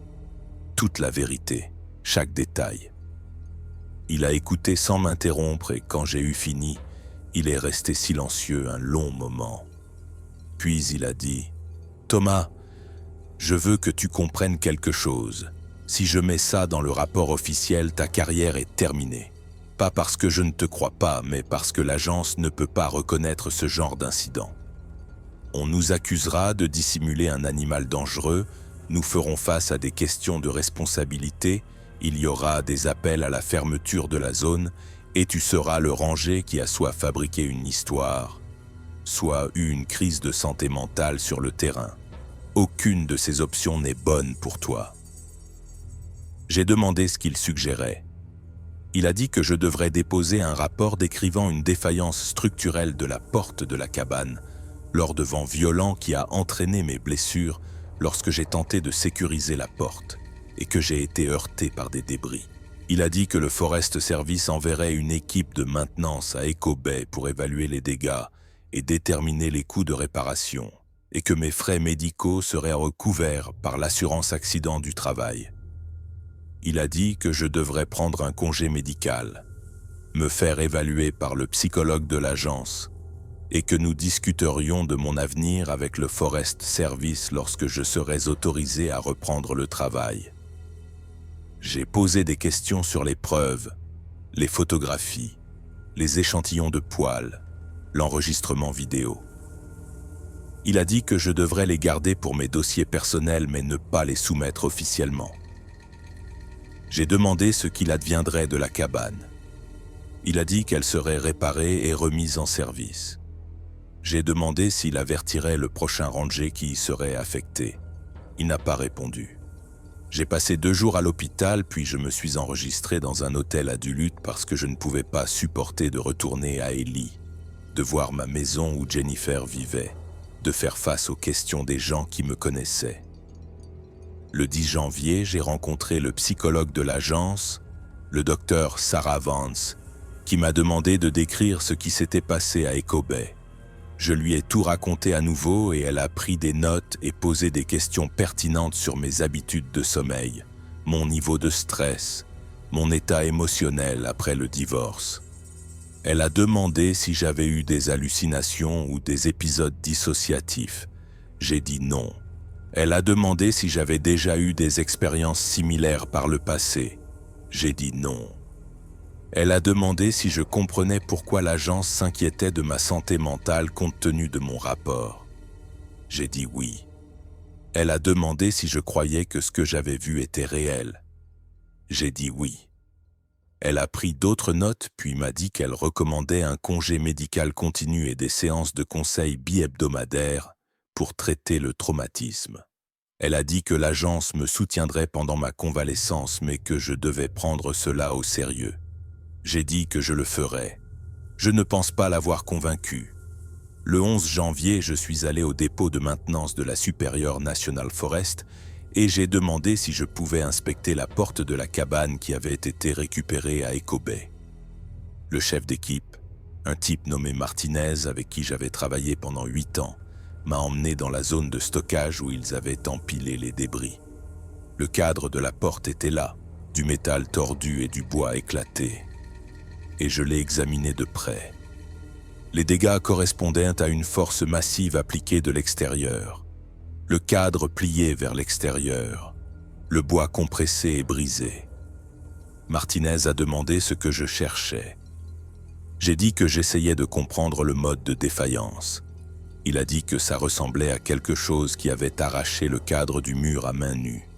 Toute la vérité, chaque détail. Il a écouté sans m'interrompre et quand j'ai eu fini, il est resté silencieux un long moment. Puis il a dit « Thomas, je veux que tu comprennes quelque chose. Si je mets ça dans le rapport officiel, ta carrière est terminée. Pas parce que je ne te crois pas, mais parce que l'agence ne peut pas reconnaître ce genre d'incident. On nous accusera de dissimuler un animal dangereux. Nous ferons face à des questions de responsabilité, il y aura des appels à la fermeture de la zone et tu seras le ranger qui a soit fabriqué une histoire, soit eu une crise de santé mentale sur le terrain. Aucune de ces options n'est bonne pour toi. » J'ai demandé ce qu'il suggérait. Il a dit que je devrais déposer un rapport décrivant une défaillance structurelle de la porte de la cabane lors de vents violents qui a entraîné mes blessures lorsque j'ai tenté de sécuriser la porte et que j'ai été heurté par des débris. Il a dit que le Forest Service enverrait une équipe de maintenance à Echo Bay pour évaluer les dégâts et déterminer les coûts de réparation, et que mes frais médicaux seraient recouverts par l'assurance accident du travail. Il a dit que je devrais prendre un congé médical, me faire évaluer par le psychologue de l'agence, et que nous discuterions de mon avenir avec le Forest Service lorsque je serais autorisé à reprendre le travail. J'ai posé des questions sur les preuves, les photographies, les échantillons de poils, l'enregistrement vidéo. Il a dit que je devrais les garder pour mes dossiers personnels mais ne pas les soumettre officiellement. J'ai demandé ce qu'il adviendrait de la cabane. Il a dit qu'elle serait réparée et remise en service. J'ai demandé s'il avertirait le prochain ranger qui y serait affecté. Il n'a pas répondu. J'ai passé 2 jours à l'hôpital, puis je me suis enregistré dans un hôtel à Duluth parce que je ne pouvais pas supporter de retourner à Ely, de voir ma maison où Jennifer vivait, de faire face aux questions des gens qui me connaissaient. Le 10 janvier, j'ai rencontré le psychologue de l'agence, le docteur Sarah Vance, qui m'a demandé de décrire ce qui s'était passé à Echo Bay. Je lui ai tout raconté à nouveau et elle a pris des notes et posé des questions pertinentes sur mes habitudes de sommeil, mon niveau de stress, mon état émotionnel après le divorce. Elle a demandé si j'avais eu des hallucinations ou des épisodes dissociatifs. J'ai dit non. Elle a demandé si j'avais déjà eu des expériences similaires par le passé. J'ai dit non. Elle a demandé si je comprenais pourquoi l'agence s'inquiétait de ma santé mentale compte tenu de mon rapport. J'ai dit oui. Elle a demandé si je croyais que ce que j'avais vu était réel. J'ai dit oui. Elle a pris d'autres notes puis m'a dit qu'elle recommandait un congé médical continu et des séances de conseil bi-hebdomadaires pour traiter le traumatisme. Elle a dit que l'agence me soutiendrait pendant ma convalescence mais que je devais prendre cela au sérieux. J'ai dit que je le ferais. Je ne pense pas l'avoir convaincue. Le 11 janvier, je suis allé au dépôt de maintenance de la Superior National Forest et j'ai demandé si je pouvais inspecter la porte de la cabane qui avait été récupérée à Echo Bay. Le chef d'équipe, un type nommé Martinez avec qui j'avais travaillé pendant 8 ans, m'a emmené dans la zone de stockage où ils avaient empilé les débris. Le cadre de la porte était là, du métal tordu et du bois éclaté, et je l'ai examiné de près. Les dégâts correspondaient à une force massive appliquée de l'extérieur. Le cadre plié vers l'extérieur, le bois compressé et brisé. Martinez a demandé ce que je cherchais. J'ai dit que j'essayais de comprendre le mode de défaillance. Il a dit que ça ressemblait à quelque chose qui avait arraché le cadre du mur à main nue.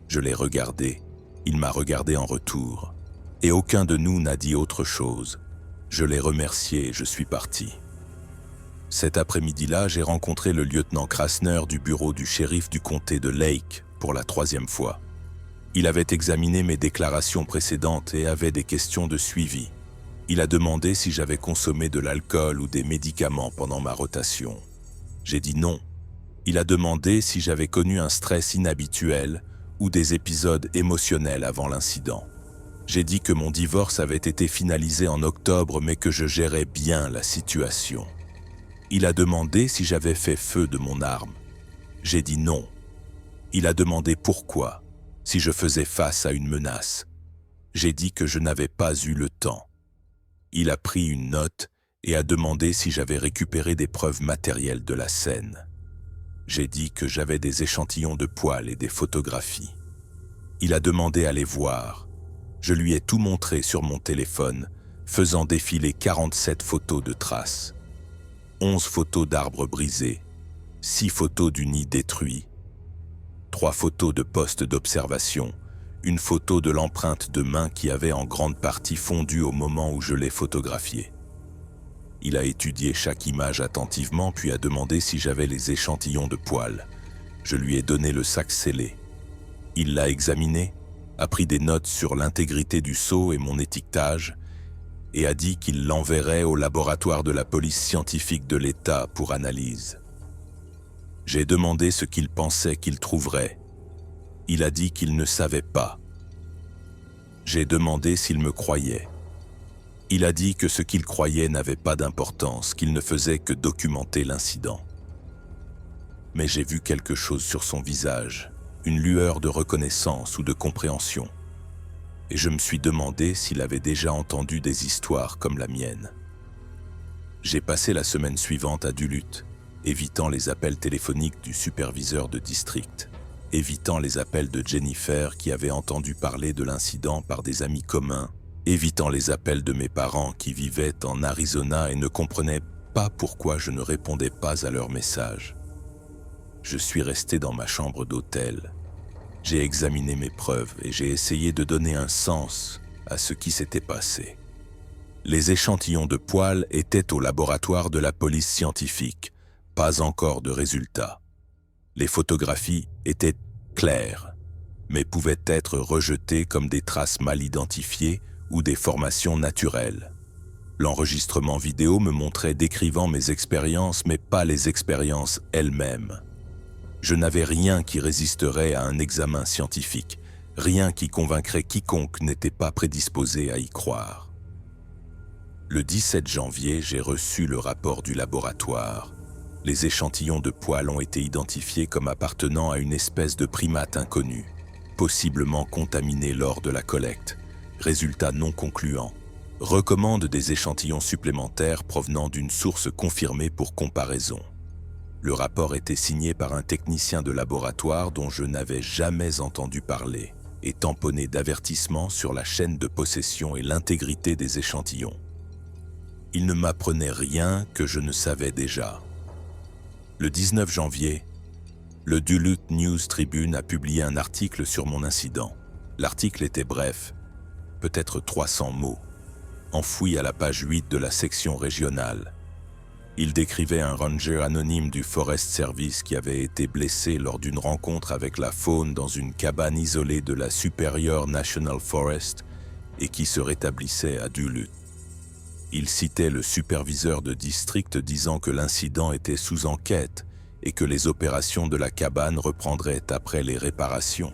Je l'ai regardé, il m'a regardé en retour, et aucun de nous n'a dit autre chose. Je l'ai remercié et je suis parti. Cet après-midi-là, j'ai rencontré le lieutenant Krasner du bureau du shérif du comté de Lake pour la 3e fois. Il avait examiné mes déclarations précédentes et avait des questions de suivi. Il a demandé si j'avais consommé de l'alcool ou des médicaments pendant ma rotation. J'ai dit non. Il a demandé si j'avais connu un stress inhabituel ou des épisodes émotionnels avant l'incident. J'ai dit que mon divorce avait été finalisé en octobre mais que je gérais bien la situation. Il a demandé si j'avais fait feu de mon arme. J'ai dit non. Il a demandé pourquoi, si je faisais face à une menace. J'ai dit que je n'avais pas eu le temps. Il a pris une note et a demandé si j'avais récupéré des preuves matérielles de la scène. J'ai dit que j'avais des échantillons de poils et des photographies. Il a demandé à les voir. Je lui ai tout montré sur mon téléphone, faisant défiler 47 photos de traces. 11 photos d'arbres brisés, 6 photos du nid détruit, 3 photos de postes d'observation, une photo de l'empreinte de main qui avait en grande partie fondu au moment où je l'ai photographiée. Il a étudié chaque image attentivement puis a demandé si j'avais les échantillons de poils. Je lui ai donné le sac scellé. Il l'a examiné, a pris des notes sur l'intégrité du seau et mon étiquetage et a dit qu'il l'enverrait au laboratoire de la police scientifique de l'État pour analyse. J'ai demandé ce qu'il pensait qu'il trouverait. Il a dit qu'il ne savait pas. J'ai demandé s'il me croyait. Il a dit que ce qu'il croyait n'avait pas d'importance, qu'il ne faisait que documenter l'incident. Mais j'ai vu quelque chose sur son visage, une lueur de reconnaissance ou de compréhension. Et je me suis demandé s'il avait déjà entendu des histoires comme la mienne. J'ai passé la semaine suivante à Duluth, évitant les appels téléphoniques du superviseur de district, évitant les appels de Jennifer qui avait entendu parler de l'incident par des amis communs, évitant les appels de mes parents qui vivaient en Arizona et ne comprenaient pas pourquoi je ne répondais pas à leurs messages. Je suis resté dans ma chambre d'hôtel. J'ai examiné mes preuves et j'ai essayé de donner un sens à ce qui s'était passé. Les échantillons de poils étaient au laboratoire de la police scientifique, pas encore de résultats. Les photographies étaient claires, mais pouvaient être rejetées comme des traces mal identifiées ou des formations naturelles. L'enregistrement vidéo me montrait décrivant mes expériences, mais pas les expériences elles-mêmes. Je n'avais rien qui résisterait à un examen scientifique, rien qui convaincrait quiconque n'était pas prédisposé à y croire. Le 17 janvier, j'ai reçu le rapport du laboratoire. Les échantillons de poils ont été identifiés comme appartenant à une espèce de primate inconnue, possiblement contaminée lors de la collecte. Résultat non concluant. Recommande des échantillons supplémentaires provenant d'une source confirmée pour comparaison. Le rapport était signé par un technicien de laboratoire dont je n'avais jamais entendu parler et tamponné d'avertissements sur la chaîne de possession et l'intégrité des échantillons. Il ne m'apprenait rien que je ne savais déjà. Le 19 janvier, le Duluth News Tribune a publié un article sur mon incident. L'article était bref, peut-être 300 mots, enfoui à la page 8 de la section régionale. Il décrivait un ranger anonyme du Forest Service qui avait été blessé lors d'une rencontre avec la faune dans une cabane isolée de la Superior National Forest et qui se rétablissait à Duluth. Il citait le superviseur de district disant que l'incident était sous enquête et que les opérations de la cabane reprendraient après les réparations.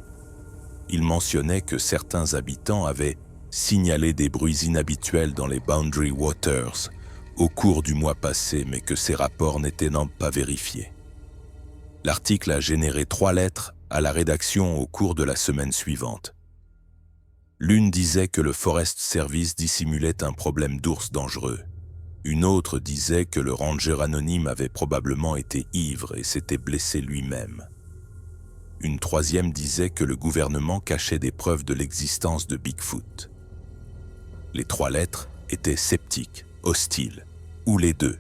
Il mentionnait que certains habitants avaient signalé des bruits inhabituels dans les Boundary Waters au cours du mois passé, mais que ces rapports n'étaient pas vérifiés. L'article a généré 3 lettres à la rédaction au cours de la semaine suivante. L'une disait que le Forest Service dissimulait un problème d'ours dangereux. Une autre disait que le ranger anonyme avait probablement été ivre et s'était blessé lui-même. Une troisième disait que le gouvernement cachait des preuves de l'existence de Bigfoot. Les 3 lettres étaient sceptiques, hostiles, ou les deux.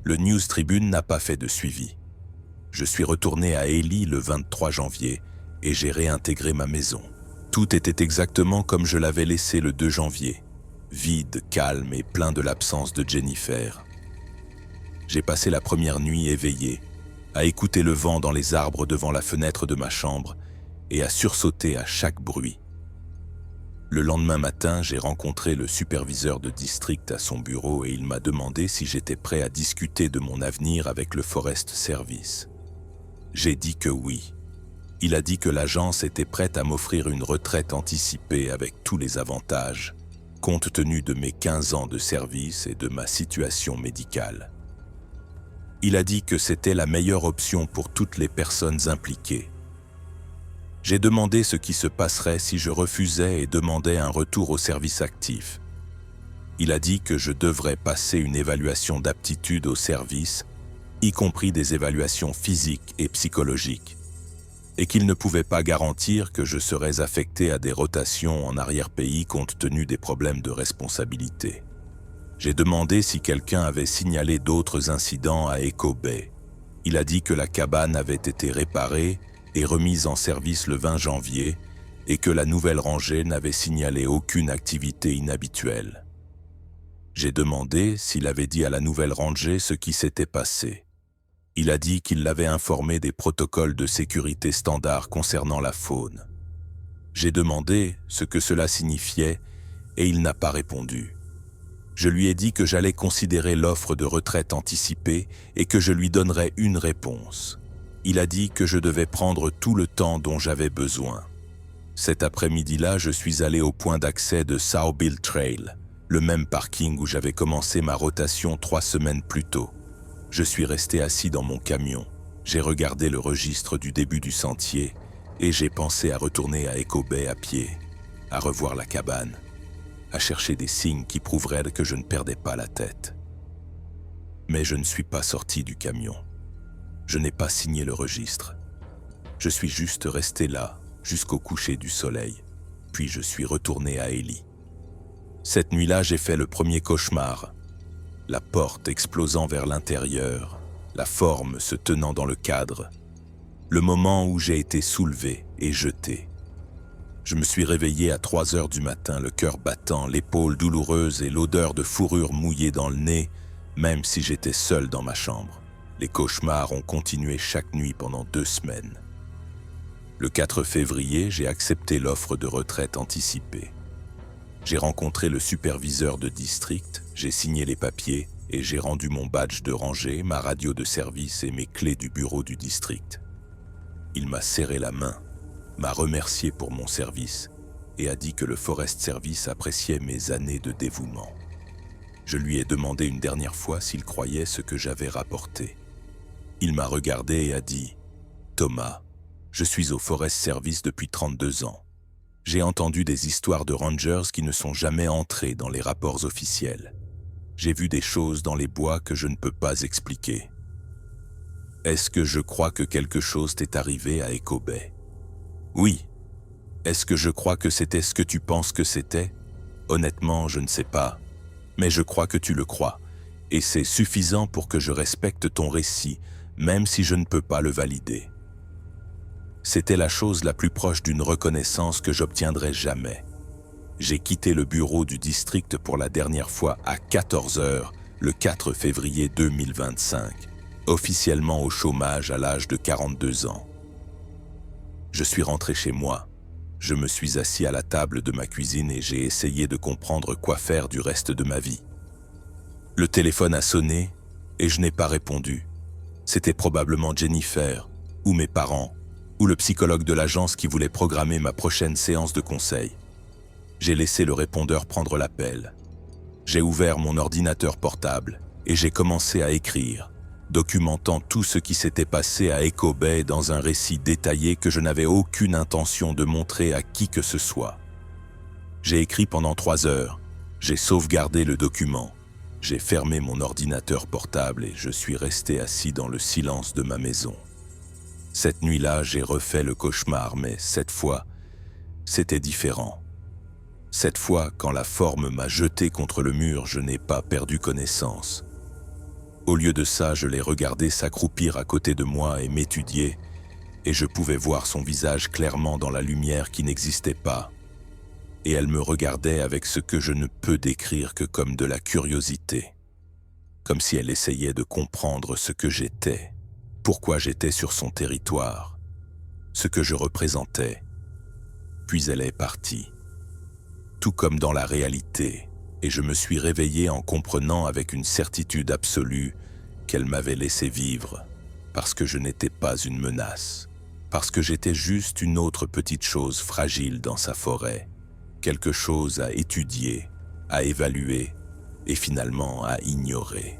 Le News Tribune n'a pas fait de suivi. Je suis retourné à Ely le 23 janvier et j'ai réintégré ma maison. Tout était exactement comme je l'avais laissé le 2 janvier, vide, calme et plein de l'absence de Jennifer. J'ai passé la première nuit éveillé, à écouter le vent dans les arbres devant la fenêtre de ma chambre et à sursauter à chaque bruit. Le lendemain matin, j'ai rencontré le superviseur de district à son bureau et il m'a demandé si j'étais prêt à discuter de mon avenir avec le Forest Service. J'ai dit que oui. Il a dit que l'agence était prête à m'offrir une retraite anticipée avec tous les avantages, compte tenu de mes 15 ans de service et de ma situation médicale. Il a dit que c'était la meilleure option pour toutes les personnes impliquées. J'ai demandé ce qui se passerait si je refusais et demandais un retour au service actif. Il a dit que je devrais passer une évaluation d'aptitude au service, y compris des évaluations physiques et psychologiques, et qu'il ne pouvait pas garantir que je serais affecté à des rotations en arrière-pays compte tenu des problèmes de responsabilité. J'ai demandé si quelqu'un avait signalé d'autres incidents à Echo Bay. Il a dit que la cabane avait été réparée et remise en service le 20 janvier et que la nouvelle rangée n'avait signalé aucune activité inhabituelle. J'ai demandé s'il avait dit à la nouvelle rangée ce qui s'était passé. Il a dit qu'il l'avait informé des protocoles de sécurité standards concernant la faune. J'ai demandé ce que cela signifiait et il n'a pas répondu. Je lui ai dit que j'allais considérer l'offre de retraite anticipée et que je lui donnerais une réponse. Il a dit que je devais prendre tout le temps dont j'avais besoin. Cet après-midi-là, je suis allé au point d'accès de South Bill Trail, le même parking où j'avais commencé ma rotation 3 semaines plus tôt. Je suis resté assis dans mon camion. J'ai regardé le registre du début du sentier et j'ai pensé à retourner à Echo Bay à pied, à revoir la cabane, à chercher des signes qui prouveraient que je ne perdais pas la tête. Mais je ne suis pas sorti du camion. Je n'ai pas signé le registre. Je suis juste resté là jusqu'au coucher du soleil, puis je suis retourné à Ely. Cette nuit-là, j'ai fait le premier cauchemar. La porte explosant vers l'intérieur, la forme se tenant dans le cadre. Le moment où j'ai été soulevé et jeté. Je me suis réveillé à 3 heures du matin, le cœur battant, l'épaule douloureuse et l'odeur de fourrure mouillée dans le nez, même si j'étais seul dans ma chambre. Les cauchemars ont continué chaque nuit pendant 2 semaines. Le 4 février, j'ai accepté l'offre de retraite anticipée. J'ai rencontré le superviseur de district, j'ai signé les papiers et j'ai rendu mon badge de rangée, ma radio de service et mes clés du bureau du district. Il m'a serré la main, m'a remercié pour mon service et a dit que le Forest Service appréciait mes années de dévouement. Je lui ai demandé une dernière fois s'il croyait ce que j'avais rapporté. Il m'a regardé et a dit « Thomas, je suis au Forest Service depuis 32 ans. J'ai entendu des histoires de rangers qui ne sont jamais entrés dans les rapports officiels. J'ai vu des choses dans les bois que je ne peux pas expliquer. Est-ce que je crois que quelque chose t'est arrivé à Echo Bay? Oui. Est-ce que je crois que c'était ce que tu penses que c'était? Honnêtement, je ne sais pas. Mais je crois que tu le crois. Et c'est suffisant pour que je respecte ton récit, même si je ne peux pas le valider. C'était la chose la plus proche d'une reconnaissance que j'obtiendrais jamais. J'ai quitté le bureau du district pour la dernière fois à 14 heures, le 4 février 2025, officiellement au chômage à l'âge de 42 ans. Je suis rentré chez moi. Je me suis assis à la table de ma cuisine et j'ai essayé de comprendre quoi faire du reste de ma vie. Le téléphone a sonné et je n'ai pas répondu. C'était probablement Jennifer, ou mes parents, ou le psychologue de l'agence qui voulait programmer ma prochaine séance de conseil. J'ai laissé le répondeur prendre l'appel. J'ai ouvert mon ordinateur portable et j'ai commencé à écrire, documentant tout ce qui s'était passé à Echo Bay dans un récit détaillé que je n'avais aucune intention de montrer à qui que ce soit. J'ai écrit pendant 3 heures, j'ai sauvegardé le document, j'ai fermé mon ordinateur portable et je suis resté assis dans le silence de ma maison. Cette nuit-là, j'ai refait le cauchemar, mais cette fois, c'était différent. Cette fois, quand la forme m'a jeté contre le mur, je n'ai pas perdu connaissance. Au lieu de ça, je l'ai regardé s'accroupir à côté de moi et m'étudier, et je pouvais voir son visage clairement dans la lumière qui n'existait pas. Et elle me regardait avec ce que je ne peux décrire que comme de la curiosité, comme si elle essayait de comprendre ce que j'étais, pourquoi j'étais sur son territoire, ce que je représentais. Puis elle est partie, tout comme dans la réalité, et je me suis réveillé en comprenant avec une certitude absolue qu'elle m'avait laissé vivre, parce que je n'étais pas une menace, parce que j'étais juste une autre petite chose fragile dans sa forêt, quelque chose à étudier, à évaluer et finalement à ignorer.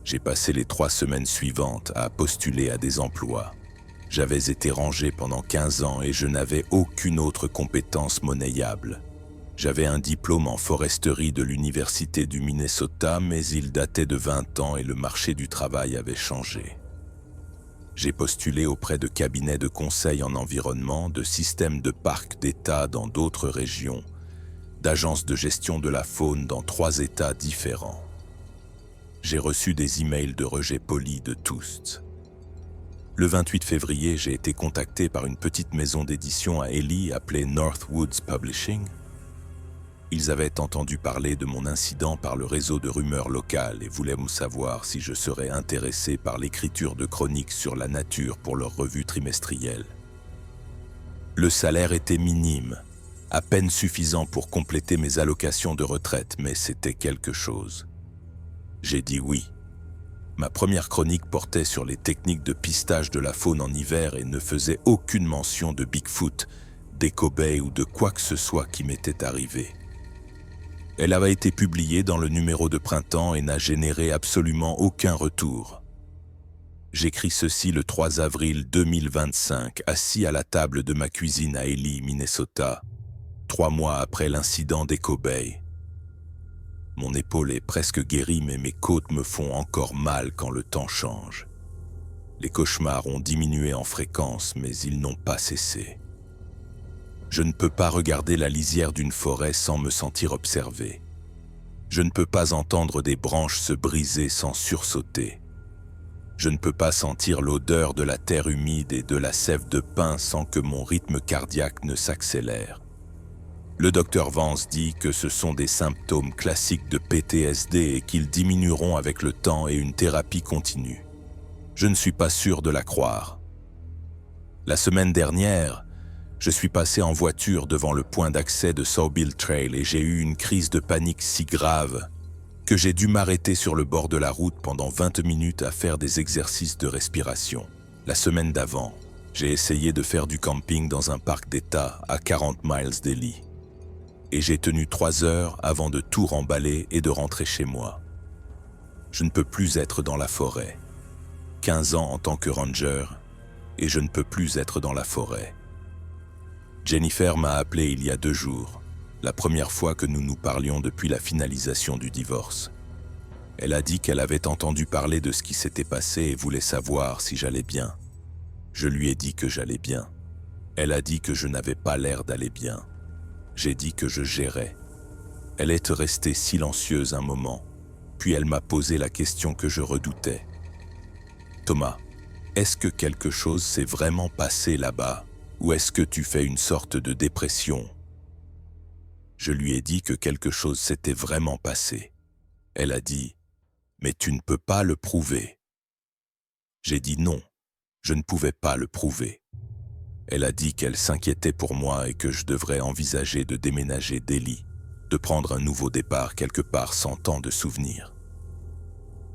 J'ai passé les 3 semaines suivantes à postuler à des emplois. J'avais été rangé pendant 15 ans et je n'avais aucune autre compétence monnayable. J'avais un diplôme en foresterie de l'Université du Minnesota, mais il datait de 20 ans et le marché du travail avait changé. J'ai postulé auprès de cabinets de conseil en environnement, de systèmes de parcs d'État dans d'autres régions, d'agences de gestion de la faune dans 3 États différents. J'ai reçu des emails de rejet polis de tous. Le 28 février, j'ai été contacté par une petite maison d'édition à Ely appelée Northwoods Publishing. Ils avaient entendu parler de mon incident par le réseau de rumeurs locales et voulaient me savoir si je serais intéressé par l'écriture de chroniques sur la nature pour leur revue trimestrielle. Le salaire était minime, à peine suffisant pour compléter mes allocations de retraite, mais c'était quelque chose. J'ai dit oui. Ma première chronique portait sur les techniques de pistage de la faune en hiver et ne faisait aucune mention de Bigfoot, d'Echo Bay ou de quoi que ce soit qui m'était arrivé. Elle avait été publiée dans le numéro de printemps et n'a généré absolument aucun retour. J'écris ceci le 3 avril 2025, assis à la table de ma cuisine à Ely, Minnesota, 3 mois après l'incident d'Echo Bay. Mon épaule est presque guérie, mais mes côtes me font encore mal quand le temps change. Les cauchemars ont diminué en fréquence, mais ils n'ont pas cessé. Je ne peux pas regarder la lisière d'une forêt sans me sentir observé. Je ne peux pas entendre des branches se briser sans sursauter. Je ne peux pas sentir l'odeur de la terre humide et de la sève de pin sans que mon rythme cardiaque ne s'accélère. Le docteur Vance dit que ce sont des symptômes classiques de PTSD et qu'ils diminueront avec le temps et une thérapie continue. Je ne suis pas sûr de la croire. La semaine dernière, je suis passé en voiture devant le point d'accès de Sawbill Trail et j'ai eu une crise de panique si grave que j'ai dû m'arrêter sur le bord de la route pendant 20 minutes à faire des exercices de respiration. La semaine d'avant, j'ai essayé de faire du camping dans un parc d'État à 40 miles d'Ely. Et j'ai tenu 3 heures avant de tout remballer et de rentrer chez moi. Je ne peux plus être dans la forêt. 15 ans en tant que ranger, et je ne peux plus être dans la forêt. Jennifer m'a appelé il y a 2 jours, la première fois que nous nous parlions depuis la finalisation du divorce. Elle a dit qu'elle avait entendu parler de ce qui s'était passé et voulait savoir si j'allais bien. Je lui ai dit que j'allais bien. Elle a dit que je n'avais pas l'air d'aller bien. J'ai dit que je gérais. Elle est restée silencieuse un moment, puis elle m'a posé la question que je redoutais. « Thomas, Est-ce que quelque chose s'est vraiment passé là-bas, ou est-ce que tu fais une sorte de dépression? Je lui ai dit que quelque chose s'était vraiment passé. Elle a dit, mais tu ne peux pas le prouver. J'ai dit non, je ne pouvais pas le prouver. Elle a dit qu'elle s'inquiétait pour moi et que je devrais envisager de déménager Delhi, de prendre un nouveau départ quelque part sans tant de souvenirs.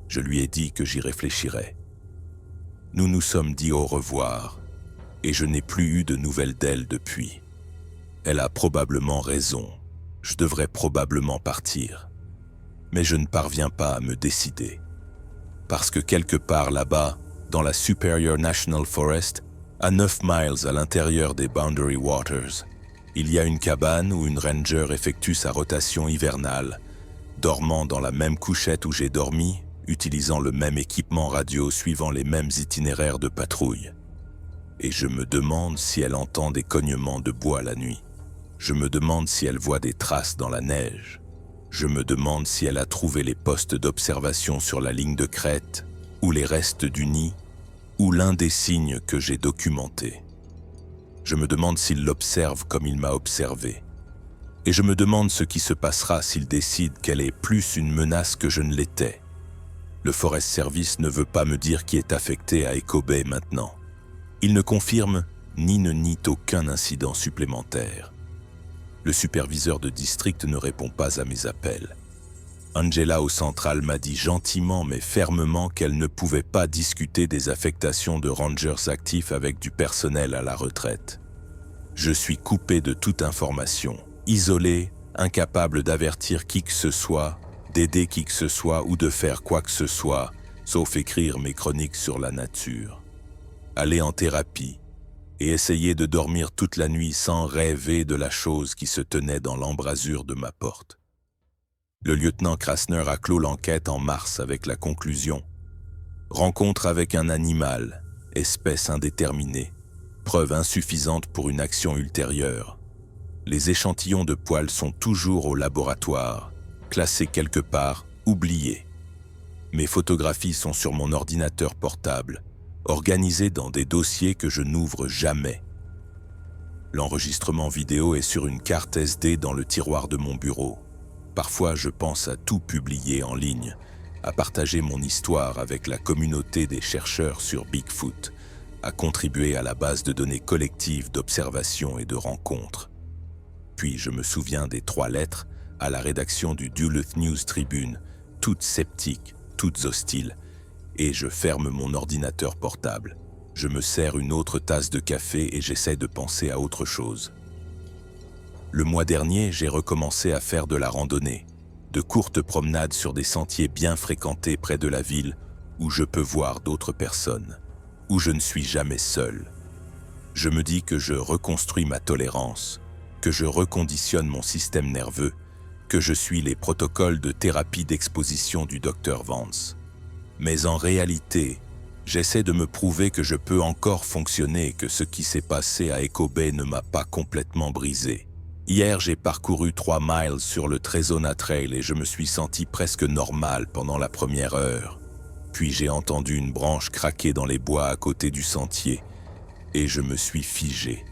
Je lui ai dit que j'y réfléchirais. Nous nous sommes dit au revoir, et je n'ai plus eu de nouvelles d'elle depuis. Elle a probablement raison, je devrais probablement partir. Mais je ne parviens pas à me décider. Parce que quelque part là-bas, dans la Superior National Forest, à 9 miles à l'intérieur des Boundary Waters, il y a une cabane où une ranger effectue sa rotation hivernale, dormant dans la même couchette où j'ai dormi, utilisant le même équipement radio suivant les mêmes itinéraires de patrouille. Et je me demande si elle entend des cognements de bois la nuit. Je me demande si elle voit des traces dans la neige. Je me demande si elle a trouvé les postes d'observation sur la ligne de crête, ou les restes du nid, ou l'un des signes que j'ai documentés. Je me demande s'il l'observe comme il m'a observé. Et je me demande ce qui se passera s'il décide qu'elle est plus une menace que je ne l'étais. Le Forest Service ne veut pas me dire qui est affecté à Echo Bay maintenant. Il ne confirme ni ne nie aucun incident supplémentaire. Le superviseur de district ne répond pas à mes appels. Angela au central m'a dit gentiment mais fermement qu'elle ne pouvait pas discuter des affectations de rangers actifs avec du personnel à la retraite. Je suis coupé de toute information, isolé, incapable d'avertir qui que ce soit, d'aider qui que ce soit ou de faire quoi que ce soit, sauf écrire mes chroniques sur la nature. Aller en thérapie et essayer de dormir toute la nuit sans rêver de la chose qui se tenait dans l'embrasure de ma porte. Le lieutenant Krasner a clos l'enquête en mars avec la conclusion « Rencontre avec un animal, espèce indéterminée, preuve insuffisante pour une action ultérieure. Les échantillons de poils sont toujours au laboratoire, classés quelque part, oubliés. Mes photographies sont sur mon ordinateur portable, organisées dans des dossiers que je n'ouvre jamais. L'enregistrement vidéo est sur une carte SD dans le tiroir de mon bureau. Parfois, je pense à tout publier en ligne, à partager mon histoire avec la communauté des chercheurs sur Bigfoot, à contribuer à la base de données collectives d'observation et de rencontres. Puis je me souviens des 3 lettres à la rédaction du Duluth News Tribune, toutes sceptiques, toutes hostiles, et je ferme mon ordinateur portable. Je me sers une autre tasse de café et j'essaie de penser à autre chose. Le mois dernier, j'ai recommencé à faire de la randonnée, de courtes promenades sur des sentiers bien fréquentés près de la ville où je peux voir d'autres personnes, où je ne suis jamais seul. Je me dis que je reconstruis ma tolérance, que je reconditionne mon système nerveux, que je suis les protocoles de thérapie d'exposition du Dr Vance. Mais en réalité, j'essaie de me prouver que je peux encore fonctionner et que ce qui s'est passé à Echo Bay ne m'a pas complètement brisé. Hier, j'ai parcouru 3 miles sur le Trezona Trail et je me suis senti presque normal pendant la première heure. Puis j'ai entendu une branche craquer dans les bois à côté du sentier et je me suis figé,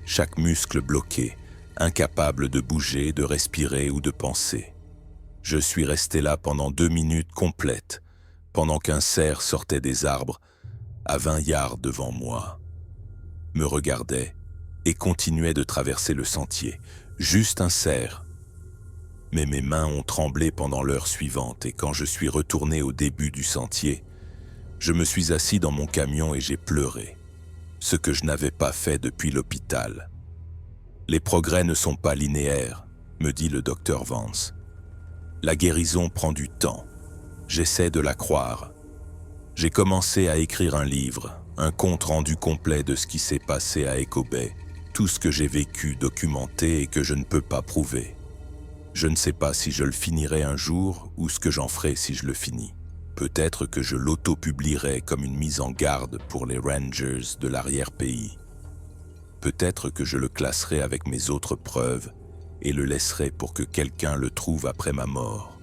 chaque muscle bloqué, incapable de bouger, de respirer ou de penser. Je suis resté là pendant 2 minutes complètes, pendant qu'un cerf sortait des arbres à 20 yards devant moi, me regardait et continuait de traverser le sentier, juste un cerf. Mais mes mains ont tremblé pendant l'heure suivante et quand je suis retourné au début du sentier, je me suis assis dans mon camion et j'ai pleuré, ce que je n'avais pas fait depuis l'hôpital. Les progrès ne sont pas linéaires, me dit le Dr Vance. La guérison prend du temps. J'essaie de la croire. J'ai commencé à écrire un livre, un compte-rendu complet de ce qui s'est passé à Echo Bay, tout ce que j'ai vécu, documenté et que je ne peux pas prouver. Je ne sais pas si je le finirai un jour ou ce que j'en ferai si je le finis. Peut-être que je l'auto-publierai comme une mise en garde pour les Rangers de l'arrière-pays. Peut-être que je le classerai avec mes autres preuves et le laisserai pour que quelqu'un le trouve après ma mort.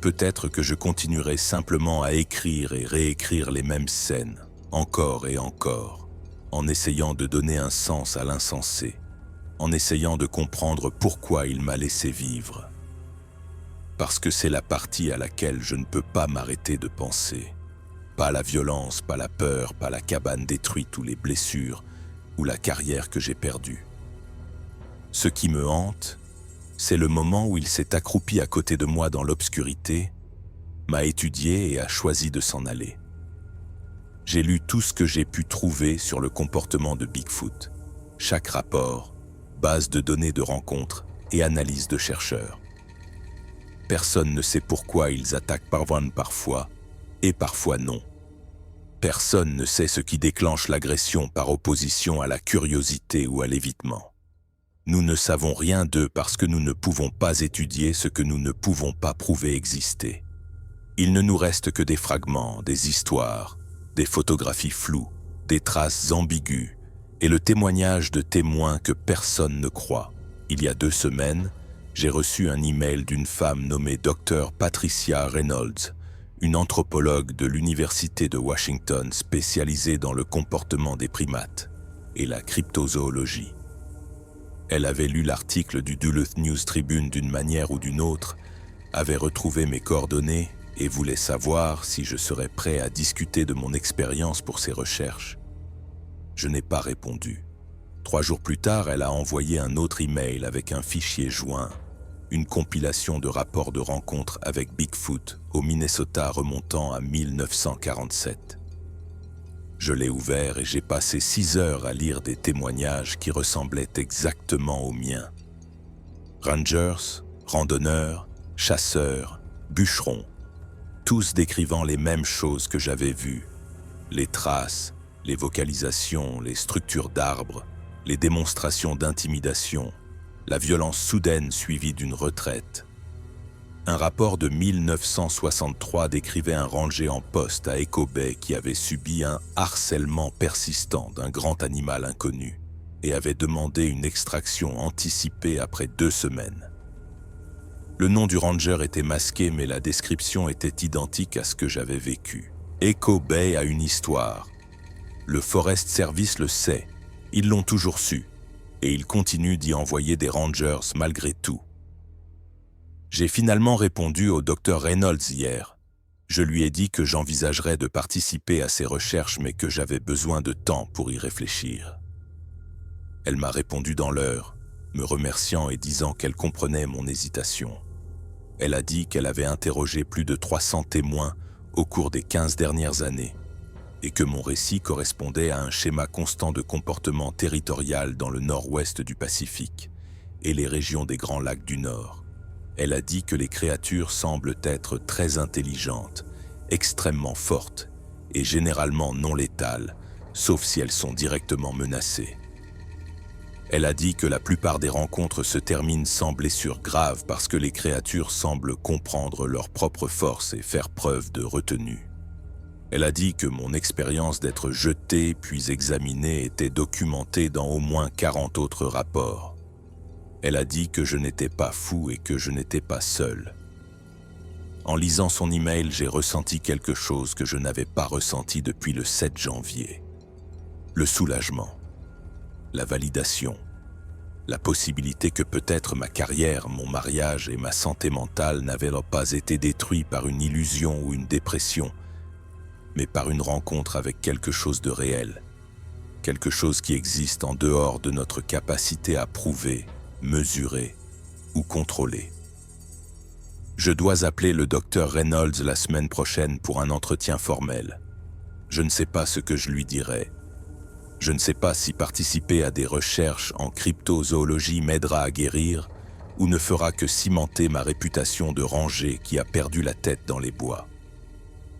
Peut-être que je continuerai simplement à écrire et réécrire les mêmes scènes, encore et encore, en essayant de donner un sens à l'insensé, en essayant de comprendre pourquoi il m'a laissé vivre. Parce que c'est la partie à laquelle je ne peux pas m'arrêter de penser. Pas la violence, pas la peur, pas la cabane détruite ou les blessures, ou la carrière que j'ai perdue. Ce qui me hante, c'est le moment où il s'est accroupi à côté de moi dans l'obscurité, m'a étudié et a choisi de s'en aller. J'ai lu tout ce que j'ai pu trouver sur le comportement de Bigfoot, chaque rapport, base de données de rencontres et analyse de chercheurs. Personne ne sait pourquoi ils attaquent parfois et parfois non. Personne ne sait ce qui déclenche l'agression par opposition à la curiosité ou à l'évitement. Nous ne savons rien d'eux parce que nous ne pouvons pas étudier ce que nous ne pouvons pas prouver exister. Il ne nous reste que des fragments, des histoires, des photographies floues, des traces ambiguës et le témoignage de témoins que personne ne croit. Il y a 2 semaines, j'ai reçu un email d'une femme nommée Dr. Patricia Reynolds, une anthropologue de l'Université de Washington spécialisée dans le comportement des primates et la cryptozoologie. Elle avait lu l'article du Duluth News Tribune d'une manière ou d'une autre, avait retrouvé mes coordonnées et voulait savoir si je serais prêt à discuter de mon expérience pour ses recherches. Je n'ai pas répondu. 3 jours plus tard, elle a envoyé un autre email avec un fichier joint, une compilation de rapports de rencontres avec Bigfoot au Minnesota remontant à 1947. Je l'ai ouvert et j'ai passé 6 heures à lire des témoignages qui ressemblaient exactement aux miens. Rangers, randonneurs, chasseurs, bûcherons, tous décrivant les mêmes choses que j'avais vues. Les traces, les vocalisations, les structures d'arbres, les démonstrations d'intimidation, la violence soudaine suivie d'une retraite. Un rapport de 1963 décrivait un ranger en poste à Echo Bay qui avait subi un harcèlement persistant d'un grand animal inconnu et avait demandé une extraction anticipée après 2 semaines. Le nom du ranger était masqué, mais la description était identique à ce que j'avais vécu. Echo Bay a une histoire. Le Forest Service le sait, ils l'ont toujours su, et ils continuent d'y envoyer des rangers malgré tout. J'ai finalement répondu au Dr Reynolds hier. Je lui ai dit que j'envisagerais de participer à ses recherches, mais que j'avais besoin de temps pour y réfléchir. Elle m'a répondu dans l'heure, me remerciant et disant qu'elle comprenait mon hésitation. Elle a dit qu'elle avait interrogé plus de 300 témoins au cours des 15 dernières années et que mon récit correspondait à un schéma constant de comportement territorial dans le nord-ouest du Pacifique et les régions des Grands Lacs du Nord. Elle a dit que les créatures semblent être très intelligentes, extrêmement fortes et généralement non létales, sauf si elles sont directement menacées. Elle a dit que la plupart des rencontres se terminent sans blessures graves parce que les créatures semblent comprendre leur propre force et faire preuve de retenue. Elle a dit que mon expérience d'être jeté puis examiné était documentée dans au moins 40 autres rapports. Elle a dit que je n'étais pas fou et que je n'étais pas seul. En lisant son email, j'ai ressenti quelque chose que je n'avais pas ressenti depuis le 7 janvier. Le soulagement. La validation, la possibilité que peut-être ma carrière, mon mariage et ma santé mentale n'avaient pas été détruits par une illusion ou une dépression, mais par une rencontre avec quelque chose de réel, quelque chose qui existe en dehors de notre capacité à prouver, mesurer ou contrôler. Je dois appeler le Dr Reynolds la semaine prochaine pour un entretien formel. Je ne sais pas ce que je lui dirai. Je ne sais pas si participer à des recherches en cryptozoologie m'aidera à guérir ou ne fera que cimenter ma réputation de ranger qui a perdu la tête dans les bois.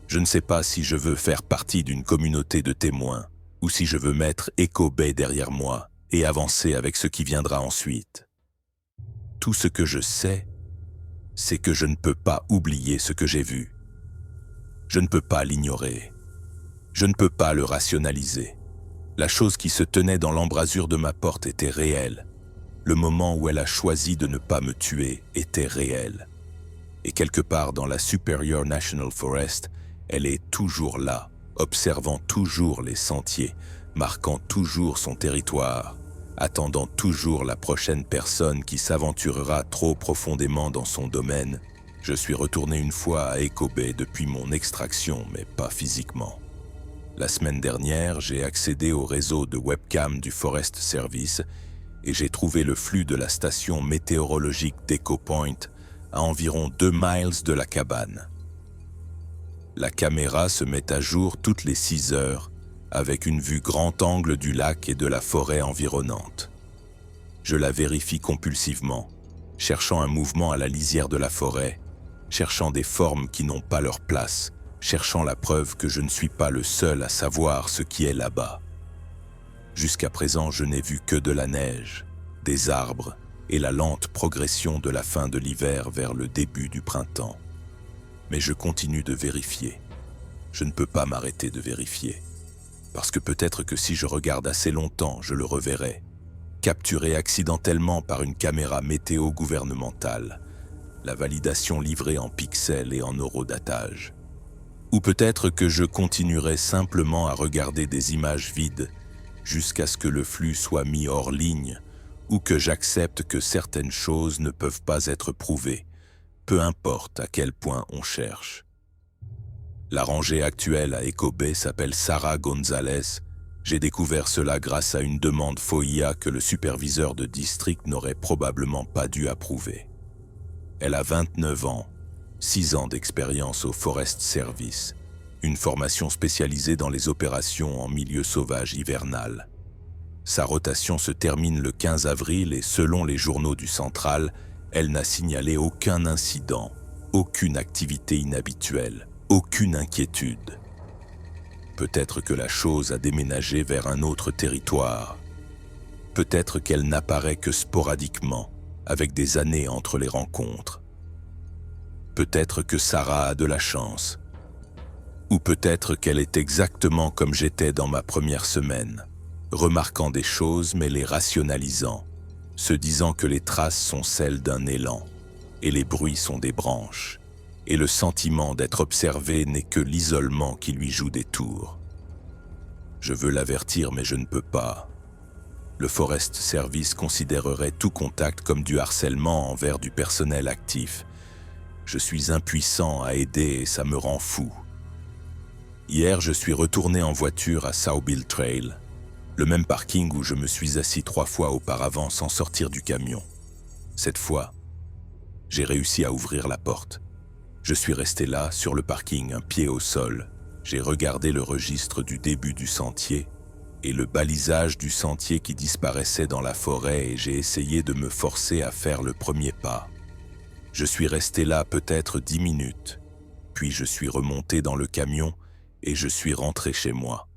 Je ne sais pas si je veux faire partie d'une communauté de témoins ou si je veux mettre Echo Bay derrière moi et avancer avec ce qui viendra ensuite. Tout ce que je sais, c'est que je ne peux pas oublier ce que j'ai vu. Je ne peux pas l'ignorer. Je ne peux pas le rationaliser. La chose qui se tenait dans l'embrasure de ma porte était réelle. Le moment où elle a choisi de ne pas me tuer était réel. Et quelque part dans la Superior National Forest, elle est toujours là, observant toujours les sentiers, marquant toujours son territoire, attendant toujours la prochaine personne qui s'aventurera trop profondément dans son domaine. Je suis retourné une fois à Echo Bay depuis mon extraction, mais pas physiquement. La semaine dernière, j'ai accédé au réseau de webcam du Forest Service et j'ai trouvé le flux de la station météorologique d'Echo Point à environ 2 miles de la cabane. La caméra se met à jour toutes les 6 heures avec une vue grand angle du lac et de la forêt environnante. Je la vérifie compulsivement, cherchant un mouvement à la lisière de la forêt, cherchant des formes qui n'ont pas leur place, cherchant la preuve que je ne suis pas le seul à savoir ce qui est là-bas. Jusqu'à présent, je n'ai vu que de la neige, des arbres et la lente progression de la fin de l'hiver vers le début du printemps. Mais je continue de vérifier. Je ne peux pas m'arrêter de vérifier. Parce que peut-être que si je regarde assez longtemps, je le reverrai, capturé accidentellement par une caméra météo gouvernementale, la validation livrée en pixels et en horodatage. Ou peut-être que je continuerai simplement à regarder des images vides jusqu'à ce que le flux soit mis hors ligne ou que j'accepte que certaines choses ne peuvent pas être prouvées, peu importe à quel point on cherche. La rangée actuelle à Echo Bay s'appelle Sarah Gonzalez. J'ai découvert cela grâce à une demande FOIA que le superviseur de district n'aurait probablement pas dû approuver. Elle a 29 ans, 6 ans d'expérience au Forest Service, une formation spécialisée dans les opérations en milieu sauvage hivernal. Sa rotation se termine le 15 avril et selon les journaux du Central, elle n'a signalé aucun incident, aucune activité inhabituelle, aucune inquiétude. Peut-être que la chose a déménagé vers un autre territoire. Peut-être qu'elle n'apparaît que sporadiquement, avec des années entre les rencontres. Peut-être que Sarah a de la chance. Ou peut-être qu'elle est exactement comme j'étais dans ma première semaine, remarquant des choses mais les rationalisant, se disant que les traces sont celles d'un élan, et les bruits sont des branches, et le sentiment d'être observé n'est que l'isolement qui lui joue des tours. Je veux l'avertir mais je ne peux pas. Le Forest Service considérerait tout contact comme du harcèlement envers du personnel actif. Je suis impuissant à aider et ça me rend fou. Hier, je suis retourné en voiture à Sawbill Trail, le même parking où je me suis assis 3 fois auparavant sans sortir du camion. Cette fois, j'ai réussi à ouvrir la porte. Je suis resté là, sur le parking, un pied au sol. J'ai regardé le registre du début du sentier et le balisage du sentier qui disparaissait dans la forêt et j'ai essayé de me forcer à faire le premier pas. Je suis resté là peut-être 10 minutes, puis je suis remonté dans le camion et je suis rentré chez moi.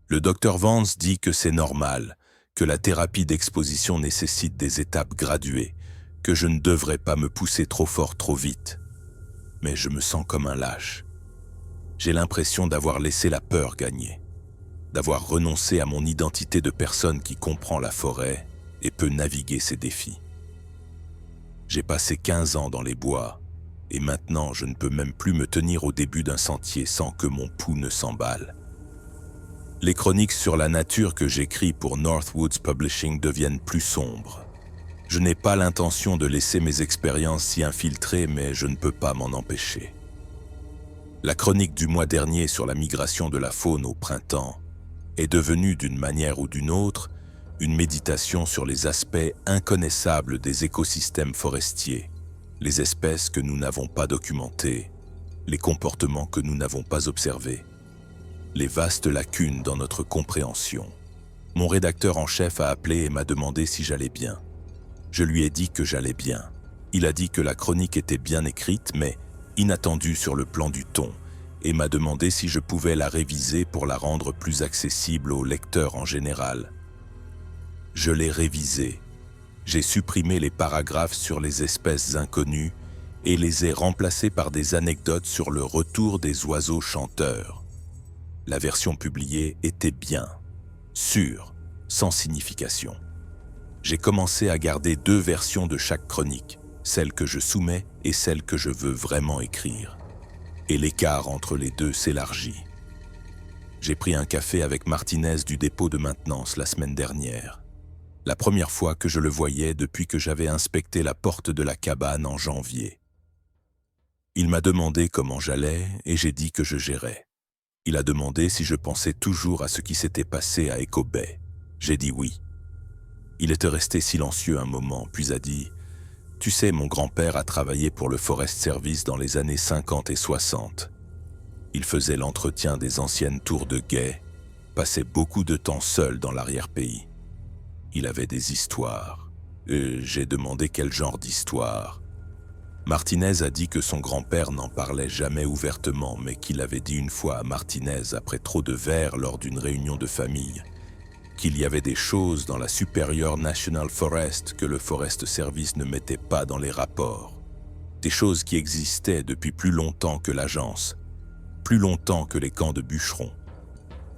Le docteur Vance dit que c'est normal, que la thérapie d'exposition nécessite des étapes graduées, que je ne devrais pas me pousser trop fort trop vite. Mais je me sens comme un lâche. J'ai l'impression d'avoir laissé la peur gagner, d'avoir renoncé à mon identité de personne qui comprend la forêt et peut naviguer ses défis. J'ai passé 15 ans dans les bois, et maintenant je ne peux même plus me tenir au début d'un sentier sans que mon pouls ne s'emballe. Les chroniques sur la nature que j'écris pour Northwoods Publishing deviennent plus sombres. Je n'ai pas l'intention de laisser mes expériences s'y infiltrer, mais je ne peux pas m'en empêcher. La chronique du mois dernier sur la migration de la faune au printemps est devenue d'une manière ou d'une autre une méditation sur les aspects inconnaissables des écosystèmes forestiers, les espèces que nous n'avons pas documentées, les comportements que nous n'avons pas observés, les vastes lacunes dans notre compréhension. Mon rédacteur en chef a appelé et m'a demandé si j'allais bien. Je lui ai dit que j'allais bien. Il a dit que la chronique était bien écrite, mais inattendue sur le plan du ton, et m'a demandé si je pouvais la réviser pour la rendre plus accessible aux lecteurs en général. Je l'ai révisée. J'ai supprimé les paragraphes sur les espèces inconnues et les ai remplacés par des anecdotes sur le retour des oiseaux chanteurs. La version publiée était bien, sûre, sans signification. J'ai commencé à garder 2 versions de chaque chronique, celle que je soumets et celle que je veux vraiment écrire. Et l'écart entre les deux s'élargit. J'ai pris un café avec Martinez du dépôt de maintenance la semaine dernière. La première fois que je le voyais depuis que j'avais inspecté la porte de la cabane en janvier. Il m'a demandé comment j'allais et j'ai dit que je gérais. Il a demandé si je pensais toujours à ce qui s'était passé à Echo Bay. J'ai dit oui. Il était resté silencieux un moment, puis a dit « Tu sais, mon grand-père a travaillé pour le Forest Service dans les années 50 et 60. Il faisait l'entretien des anciennes tours de guet, passait beaucoup de temps seul dans l'arrière-pays. Il avait des histoires. J'ai demandé quel genre d'histoire. Martinez a dit que son grand-père n'en parlait jamais ouvertement, mais qu'il avait dit une fois à Martinez après trop de verres lors d'une réunion de famille qu'il y avait des choses dans la Superior National Forest que le Forest Service ne mettait pas dans les rapports. Des choses qui existaient depuis plus longtemps que l'agence, plus longtemps que les camps de bûcherons,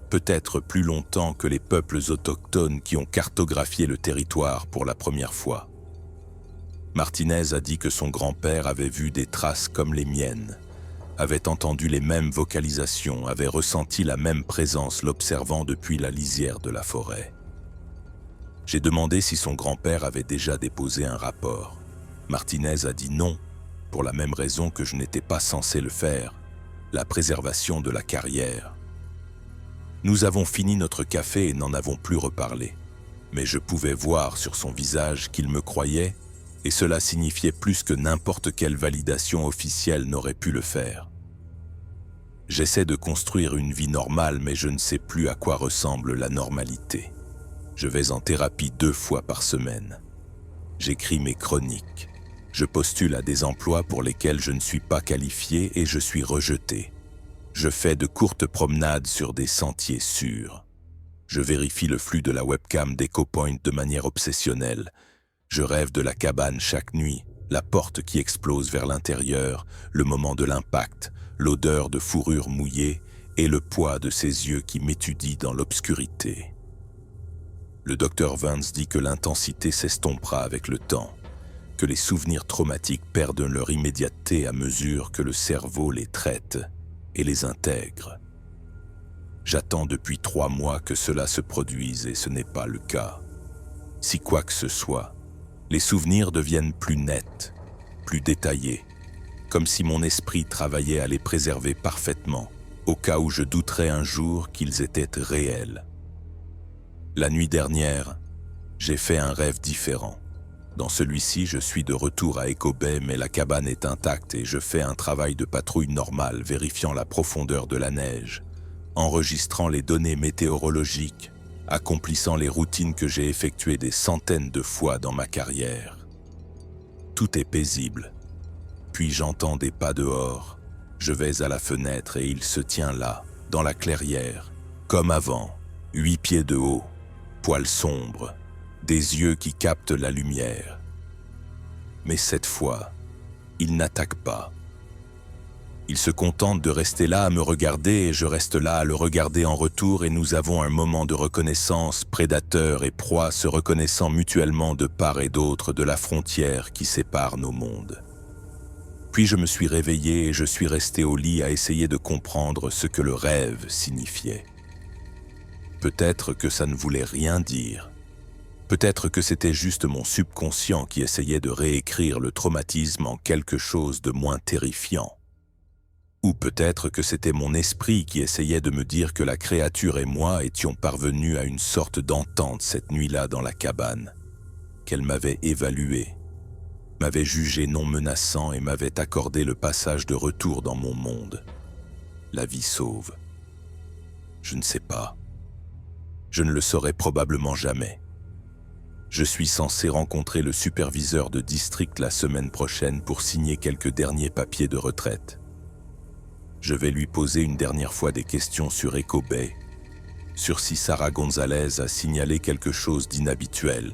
peut-être plus longtemps que les peuples autochtones qui ont cartographié le territoire pour la première fois. Martinez a dit que son grand-père avait vu des traces comme les miennes, avait entendu les mêmes vocalisations, avait ressenti la même présence l'observant depuis la lisière de la forêt. J'ai demandé si son grand-père avait déjà déposé un rapport. Martinez a dit non, pour la même raison que je n'étais pas censé le faire, la préservation de la carrière. Nous avons fini notre café et n'en avons plus reparlé, mais je pouvais voir sur son visage qu'il me croyait, et cela signifiait plus que n'importe quelle validation officielle n'aurait pu le faire. J'essaie de construire une vie normale, mais je ne sais plus à quoi ressemble la normalité. Je vais en thérapie 2 fois par semaine. J'écris mes chroniques. Je postule à des emplois pour lesquels je ne suis pas qualifié et je suis rejeté. Je fais de courtes promenades sur des sentiers sûrs. Je vérifie le flux de la webcam d'Echo Point de manière obsessionnelle. Je rêve de la cabane chaque nuit, la porte qui explose vers l'intérieur, le moment de l'impact, l'odeur de fourrure mouillée et le poids de ses yeux qui m'étudient dans l'obscurité. Le docteur Vance dit que l'intensité s'estompera avec le temps, que les souvenirs traumatiques perdent leur immédiateté à mesure que le cerveau les traite et les intègre. J'attends depuis 3 mois que cela se produise et ce n'est pas le cas. Si quoi que ce soit, les souvenirs deviennent plus nets, plus détaillés, comme si mon esprit travaillait à les préserver parfaitement, au cas où je douterais un jour qu'ils étaient réels. La nuit dernière, j'ai fait un rêve différent. Dans celui-ci, je suis de retour à Echo Bay, mais la cabane est intacte et je fais un travail de patrouille normal, vérifiant la profondeur de la neige, enregistrant les données météorologiques, accomplissant les routines que j'ai effectuées des centaines de fois dans ma carrière. Tout est paisible. Puis j'entends des pas dehors. Je vais à la fenêtre et il se tient là, dans la clairière, comme avant, 8 pieds de haut, poils sombres, des yeux qui captent la lumière. Mais cette fois, il n'attaque pas. Il se contente de rester là à me regarder et je reste là à le regarder en retour et nous avons un moment de reconnaissance, prédateur et proie se reconnaissant mutuellement de part et d'autre de la frontière qui sépare nos mondes. Puis je me suis réveillé et je suis resté au lit à essayer de comprendre ce que le rêve signifiait. Peut-être que ça ne voulait rien dire. Peut-être que c'était juste mon subconscient qui essayait de réécrire le traumatisme en quelque chose de moins terrifiant. Ou peut-être que c'était mon esprit qui essayait de me dire que la créature et moi étions parvenus à une sorte d'entente cette nuit-là dans la cabane, qu'elle m'avait évalué, m'avait jugé non menaçant et m'avait accordé le passage de retour dans mon monde. La vie sauve. Je ne sais pas. Je ne le saurai probablement jamais. Je suis censé rencontrer le superviseur de district la semaine prochaine pour signer quelques derniers papiers de retraite. Je vais lui poser une dernière fois des questions sur Echo Bay, sur si Sarah Gonzalez a signalé quelque chose d'inhabituel,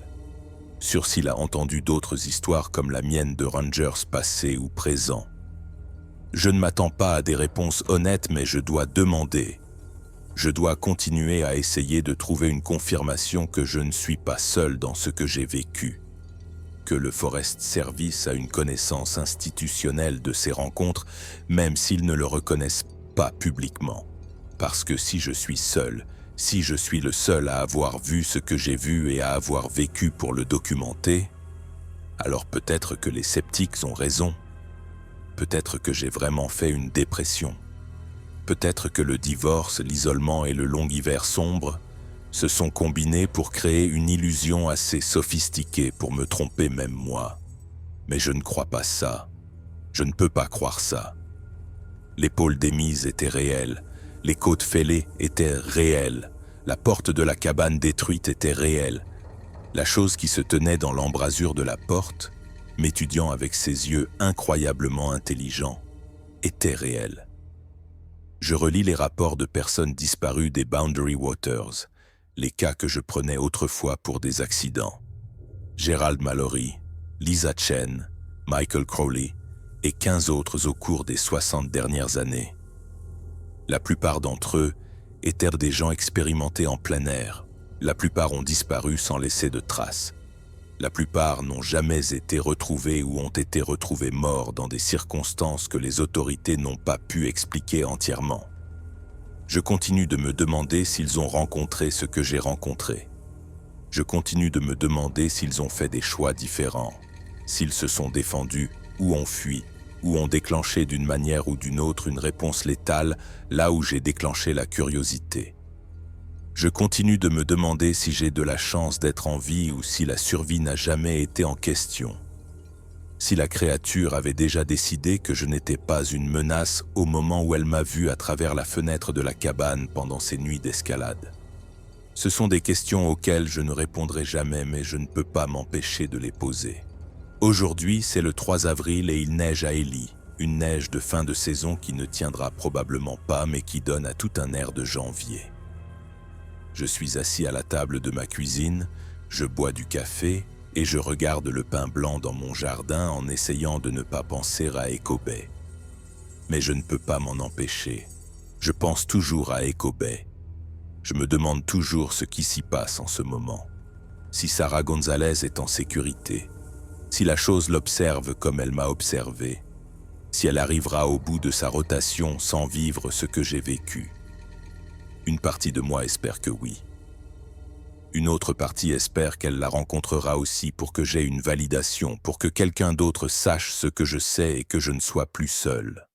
sur s'il a entendu d'autres histoires comme la mienne de rangers passés ou présents. Je ne m'attends pas à des réponses honnêtes, mais je dois demander. Je dois continuer à essayer de trouver une confirmation que je ne suis pas seul dans ce que j'ai vécu, que le Forest Service a une connaissance institutionnelle de ces rencontres, même s'ils ne le reconnaissent pas publiquement. Parce que si je suis seul, si je suis le seul à avoir vu ce que j'ai vu et à avoir vécu pour le documenter, alors peut-être que les sceptiques ont raison. Peut-être que j'ai vraiment fait une dépression. Peut-être que le divorce, l'isolement et le long hiver sombre se sont combinés pour créer une illusion assez sophistiquée pour me tromper même moi. Mais je ne crois pas ça. Je ne peux pas croire ça. L'épaule d'émise était réelle, les côtes fêlées étaient réelles, la porte de la cabane détruite était réelle. La chose qui se tenait dans l'embrasure de la porte, m'étudiant avec ses yeux incroyablement intelligents, était réelle. Je relis les rapports de personnes disparues des Boundary Waters, les cas que je prenais autrefois pour des accidents. Gerald Mallory, Lisa Chen, Michael Crowley et 15 autres au cours des 60 dernières années. La plupart d'entre eux étaient des gens expérimentés en plein air. La plupart ont disparu sans laisser de traces. La plupart n'ont jamais été retrouvés ou ont été retrouvés morts dans des circonstances que les autorités n'ont pas pu expliquer entièrement. Je continue de me demander s'ils ont rencontré ce que j'ai rencontré. Je continue de me demander s'ils ont fait des choix différents, s'ils se sont défendus ou ont fui, ou ont déclenché d'une manière ou d'une autre une réponse létale là où j'ai déclenché la curiosité. Je continue de me demander si j'ai de la chance d'être en vie ou si la survie n'a jamais été en question. Si la créature avait déjà décidé que je n'étais pas une menace au moment où elle m'a vu à travers la fenêtre de la cabane pendant ces nuits d'escalade. Ce sont des questions auxquelles je ne répondrai jamais, mais je ne peux pas m'empêcher de les poser. Aujourd'hui, c'est le 3 avril et il neige à Élie, une neige de fin de saison qui ne tiendra probablement pas mais qui donne à tout un air de janvier. Je suis assis à la table de ma cuisine, je bois du café et je regarde le pin blanc dans mon jardin en essayant de ne pas penser à Echo Bay. Mais je ne peux pas m'en empêcher. Je pense toujours à Echo Bay. Je me demande toujours ce qui s'y passe en ce moment. Si Sarah Gonzalez est en sécurité, si la chose l'observe comme elle m'a observé, si elle arrivera au bout de sa rotation sans vivre ce que j'ai vécu. Une partie de moi espère que oui. Une autre partie espère qu'elle la rencontrera aussi pour que j'aie une validation, pour que quelqu'un d'autre sache ce que je sais et que je ne sois plus seul.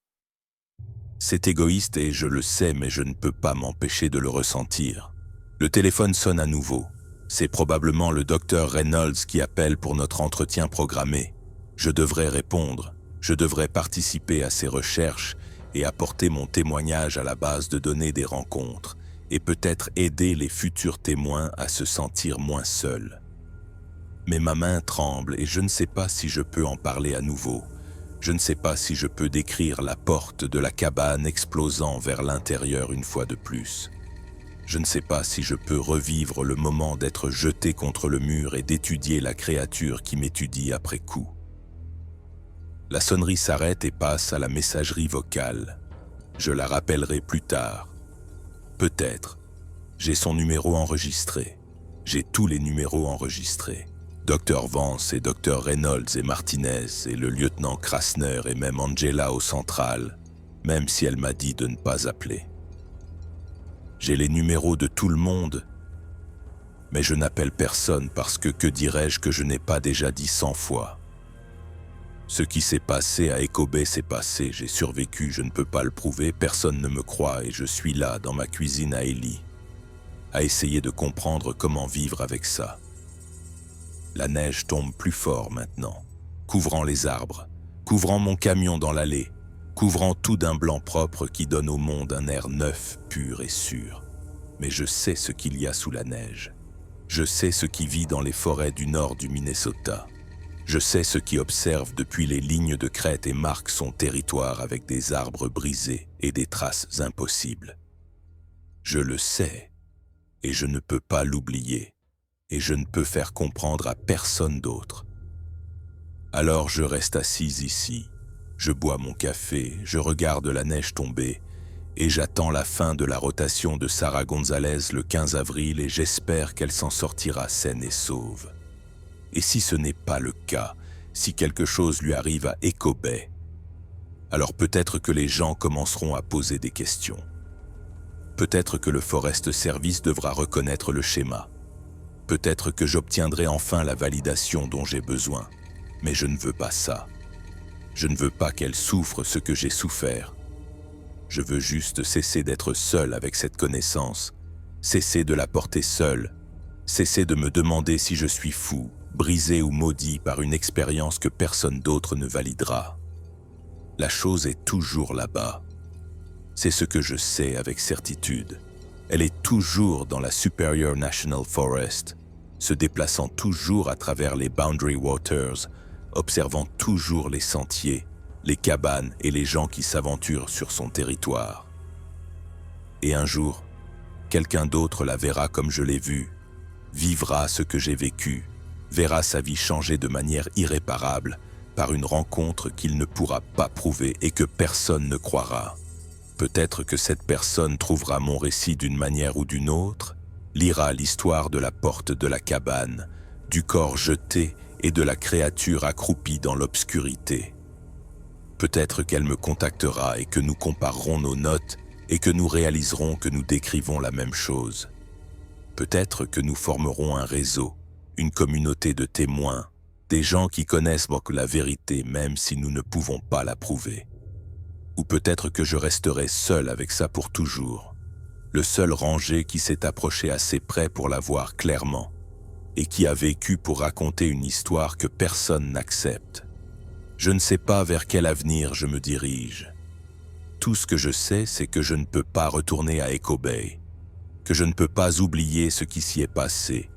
C'est égoïste et je le sais, mais je ne peux pas m'empêcher de le ressentir. Le téléphone sonne à nouveau. C'est probablement le docteur Reynolds qui appelle pour notre entretien programmé. Je devrais répondre, je devrais participer à ses recherches et apporter mon témoignage à la base de données des rencontres, et peut-être aider les futurs témoins à se sentir moins seuls. Mais ma main tremble et je ne sais pas si je peux en parler à nouveau. Je ne sais pas si je peux décrire la porte de la cabane explosant vers l'intérieur une fois de plus. Je ne sais pas si je peux revivre le moment d'être jeté contre le mur et d'étudier la créature qui m'étudie après coup. La sonnerie s'arrête et passe à la messagerie vocale. Je la rappellerai plus tard. Peut-être. J'ai son numéro enregistré. J'ai tous les numéros enregistrés. Dr Vance et Dr Reynolds et Martinez et le lieutenant Krasner et même Angela au central, même si elle m'a dit de ne pas appeler. J'ai les numéros de tout le monde, mais je n'appelle personne parce que dirais-je que je n'ai pas déjà dit 100 fois. Ce qui s'est passé à Echo Bay s'est passé, j'ai survécu, je ne peux pas le prouver, personne ne me croit et je suis là, dans ma cuisine à Élie, à essayer de comprendre comment vivre avec ça. La neige tombe plus fort maintenant, couvrant les arbres, couvrant mon camion dans l'allée, couvrant tout d'un blanc propre qui donne au monde un air neuf, pur et sûr. Mais je sais ce qu'il y a sous la neige. Je sais ce qui vit dans les forêts du nord du Minnesota. Je sais ce qui observe depuis les lignes de crête et marque son territoire avec des arbres brisés et des traces impossibles. Je le sais, et je ne peux pas l'oublier, et je ne peux faire comprendre à personne d'autre. Alors je reste assise ici, je bois mon café, je regarde la neige tomber, et j'attends la fin de la rotation de Sarah Gonzalez le 15 avril et j'espère qu'elle s'en sortira saine et sauve. Et si ce n'est pas le cas, si quelque chose lui arrive à Echo Bay, alors peut-être que les gens commenceront à poser des questions. Peut-être que le Forest Service devra reconnaître le schéma. Peut-être que j'obtiendrai enfin la validation dont j'ai besoin. Mais je ne veux pas ça. Je ne veux pas qu'elle souffre ce que j'ai souffert. Je veux juste cesser d'être seul avec cette connaissance, cesser de la porter seule, cesser de me demander si je suis fou, brisé ou maudit par une expérience que personne d'autre ne validera. La chose est toujours là-bas. C'est ce que je sais avec certitude. Elle est toujours dans la Superior National Forest, se déplaçant toujours à travers les Boundary Waters, observant toujours les sentiers, les cabanes et les gens qui s'aventurent sur son territoire. Et un jour, quelqu'un d'autre la verra comme je l'ai vue, vivra ce que j'ai vécu, verra sa vie changer de manière irréparable par une rencontre qu'il ne pourra pas prouver et que personne ne croira. Peut-être que cette personne trouvera mon récit d'une manière ou d'une autre, lira l'histoire de la porte de la cabane, du corps jeté et de la créature accroupie dans l'obscurité. Peut-être qu'elle me contactera et que nous comparerons nos notes et que nous réaliserons que nous décrivons la même chose. Peut-être que nous formerons un réseau, une communauté de témoins, des gens qui connaissent la vérité même si nous ne pouvons pas la prouver. Ou peut-être que je resterai seul avec ça pour toujours, le seul rangé qui s'est approché assez près pour la voir clairement et qui a vécu pour raconter une histoire que personne n'accepte. Je ne sais pas vers quel avenir je me dirige. Tout ce que je sais, c'est que je ne peux pas retourner à Echo Bay, que je ne peux pas oublier ce qui s'y est passé,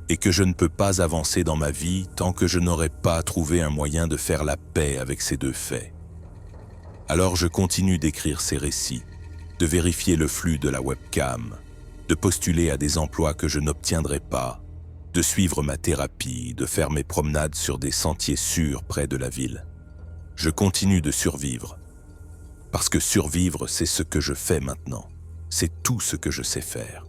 et que je ne peux pas avancer dans ma vie tant que je n'aurai pas trouvé un moyen de faire la paix avec ces deux faits. Alors je continue d'écrire ces récits, de vérifier le flux de la webcam, de postuler à des emplois que je n'obtiendrai pas, de suivre ma thérapie, de faire mes promenades sur des sentiers sûrs près de la ville. Je continue de survivre. Parce que survivre, c'est ce que je fais maintenant. C'est tout ce que je sais faire.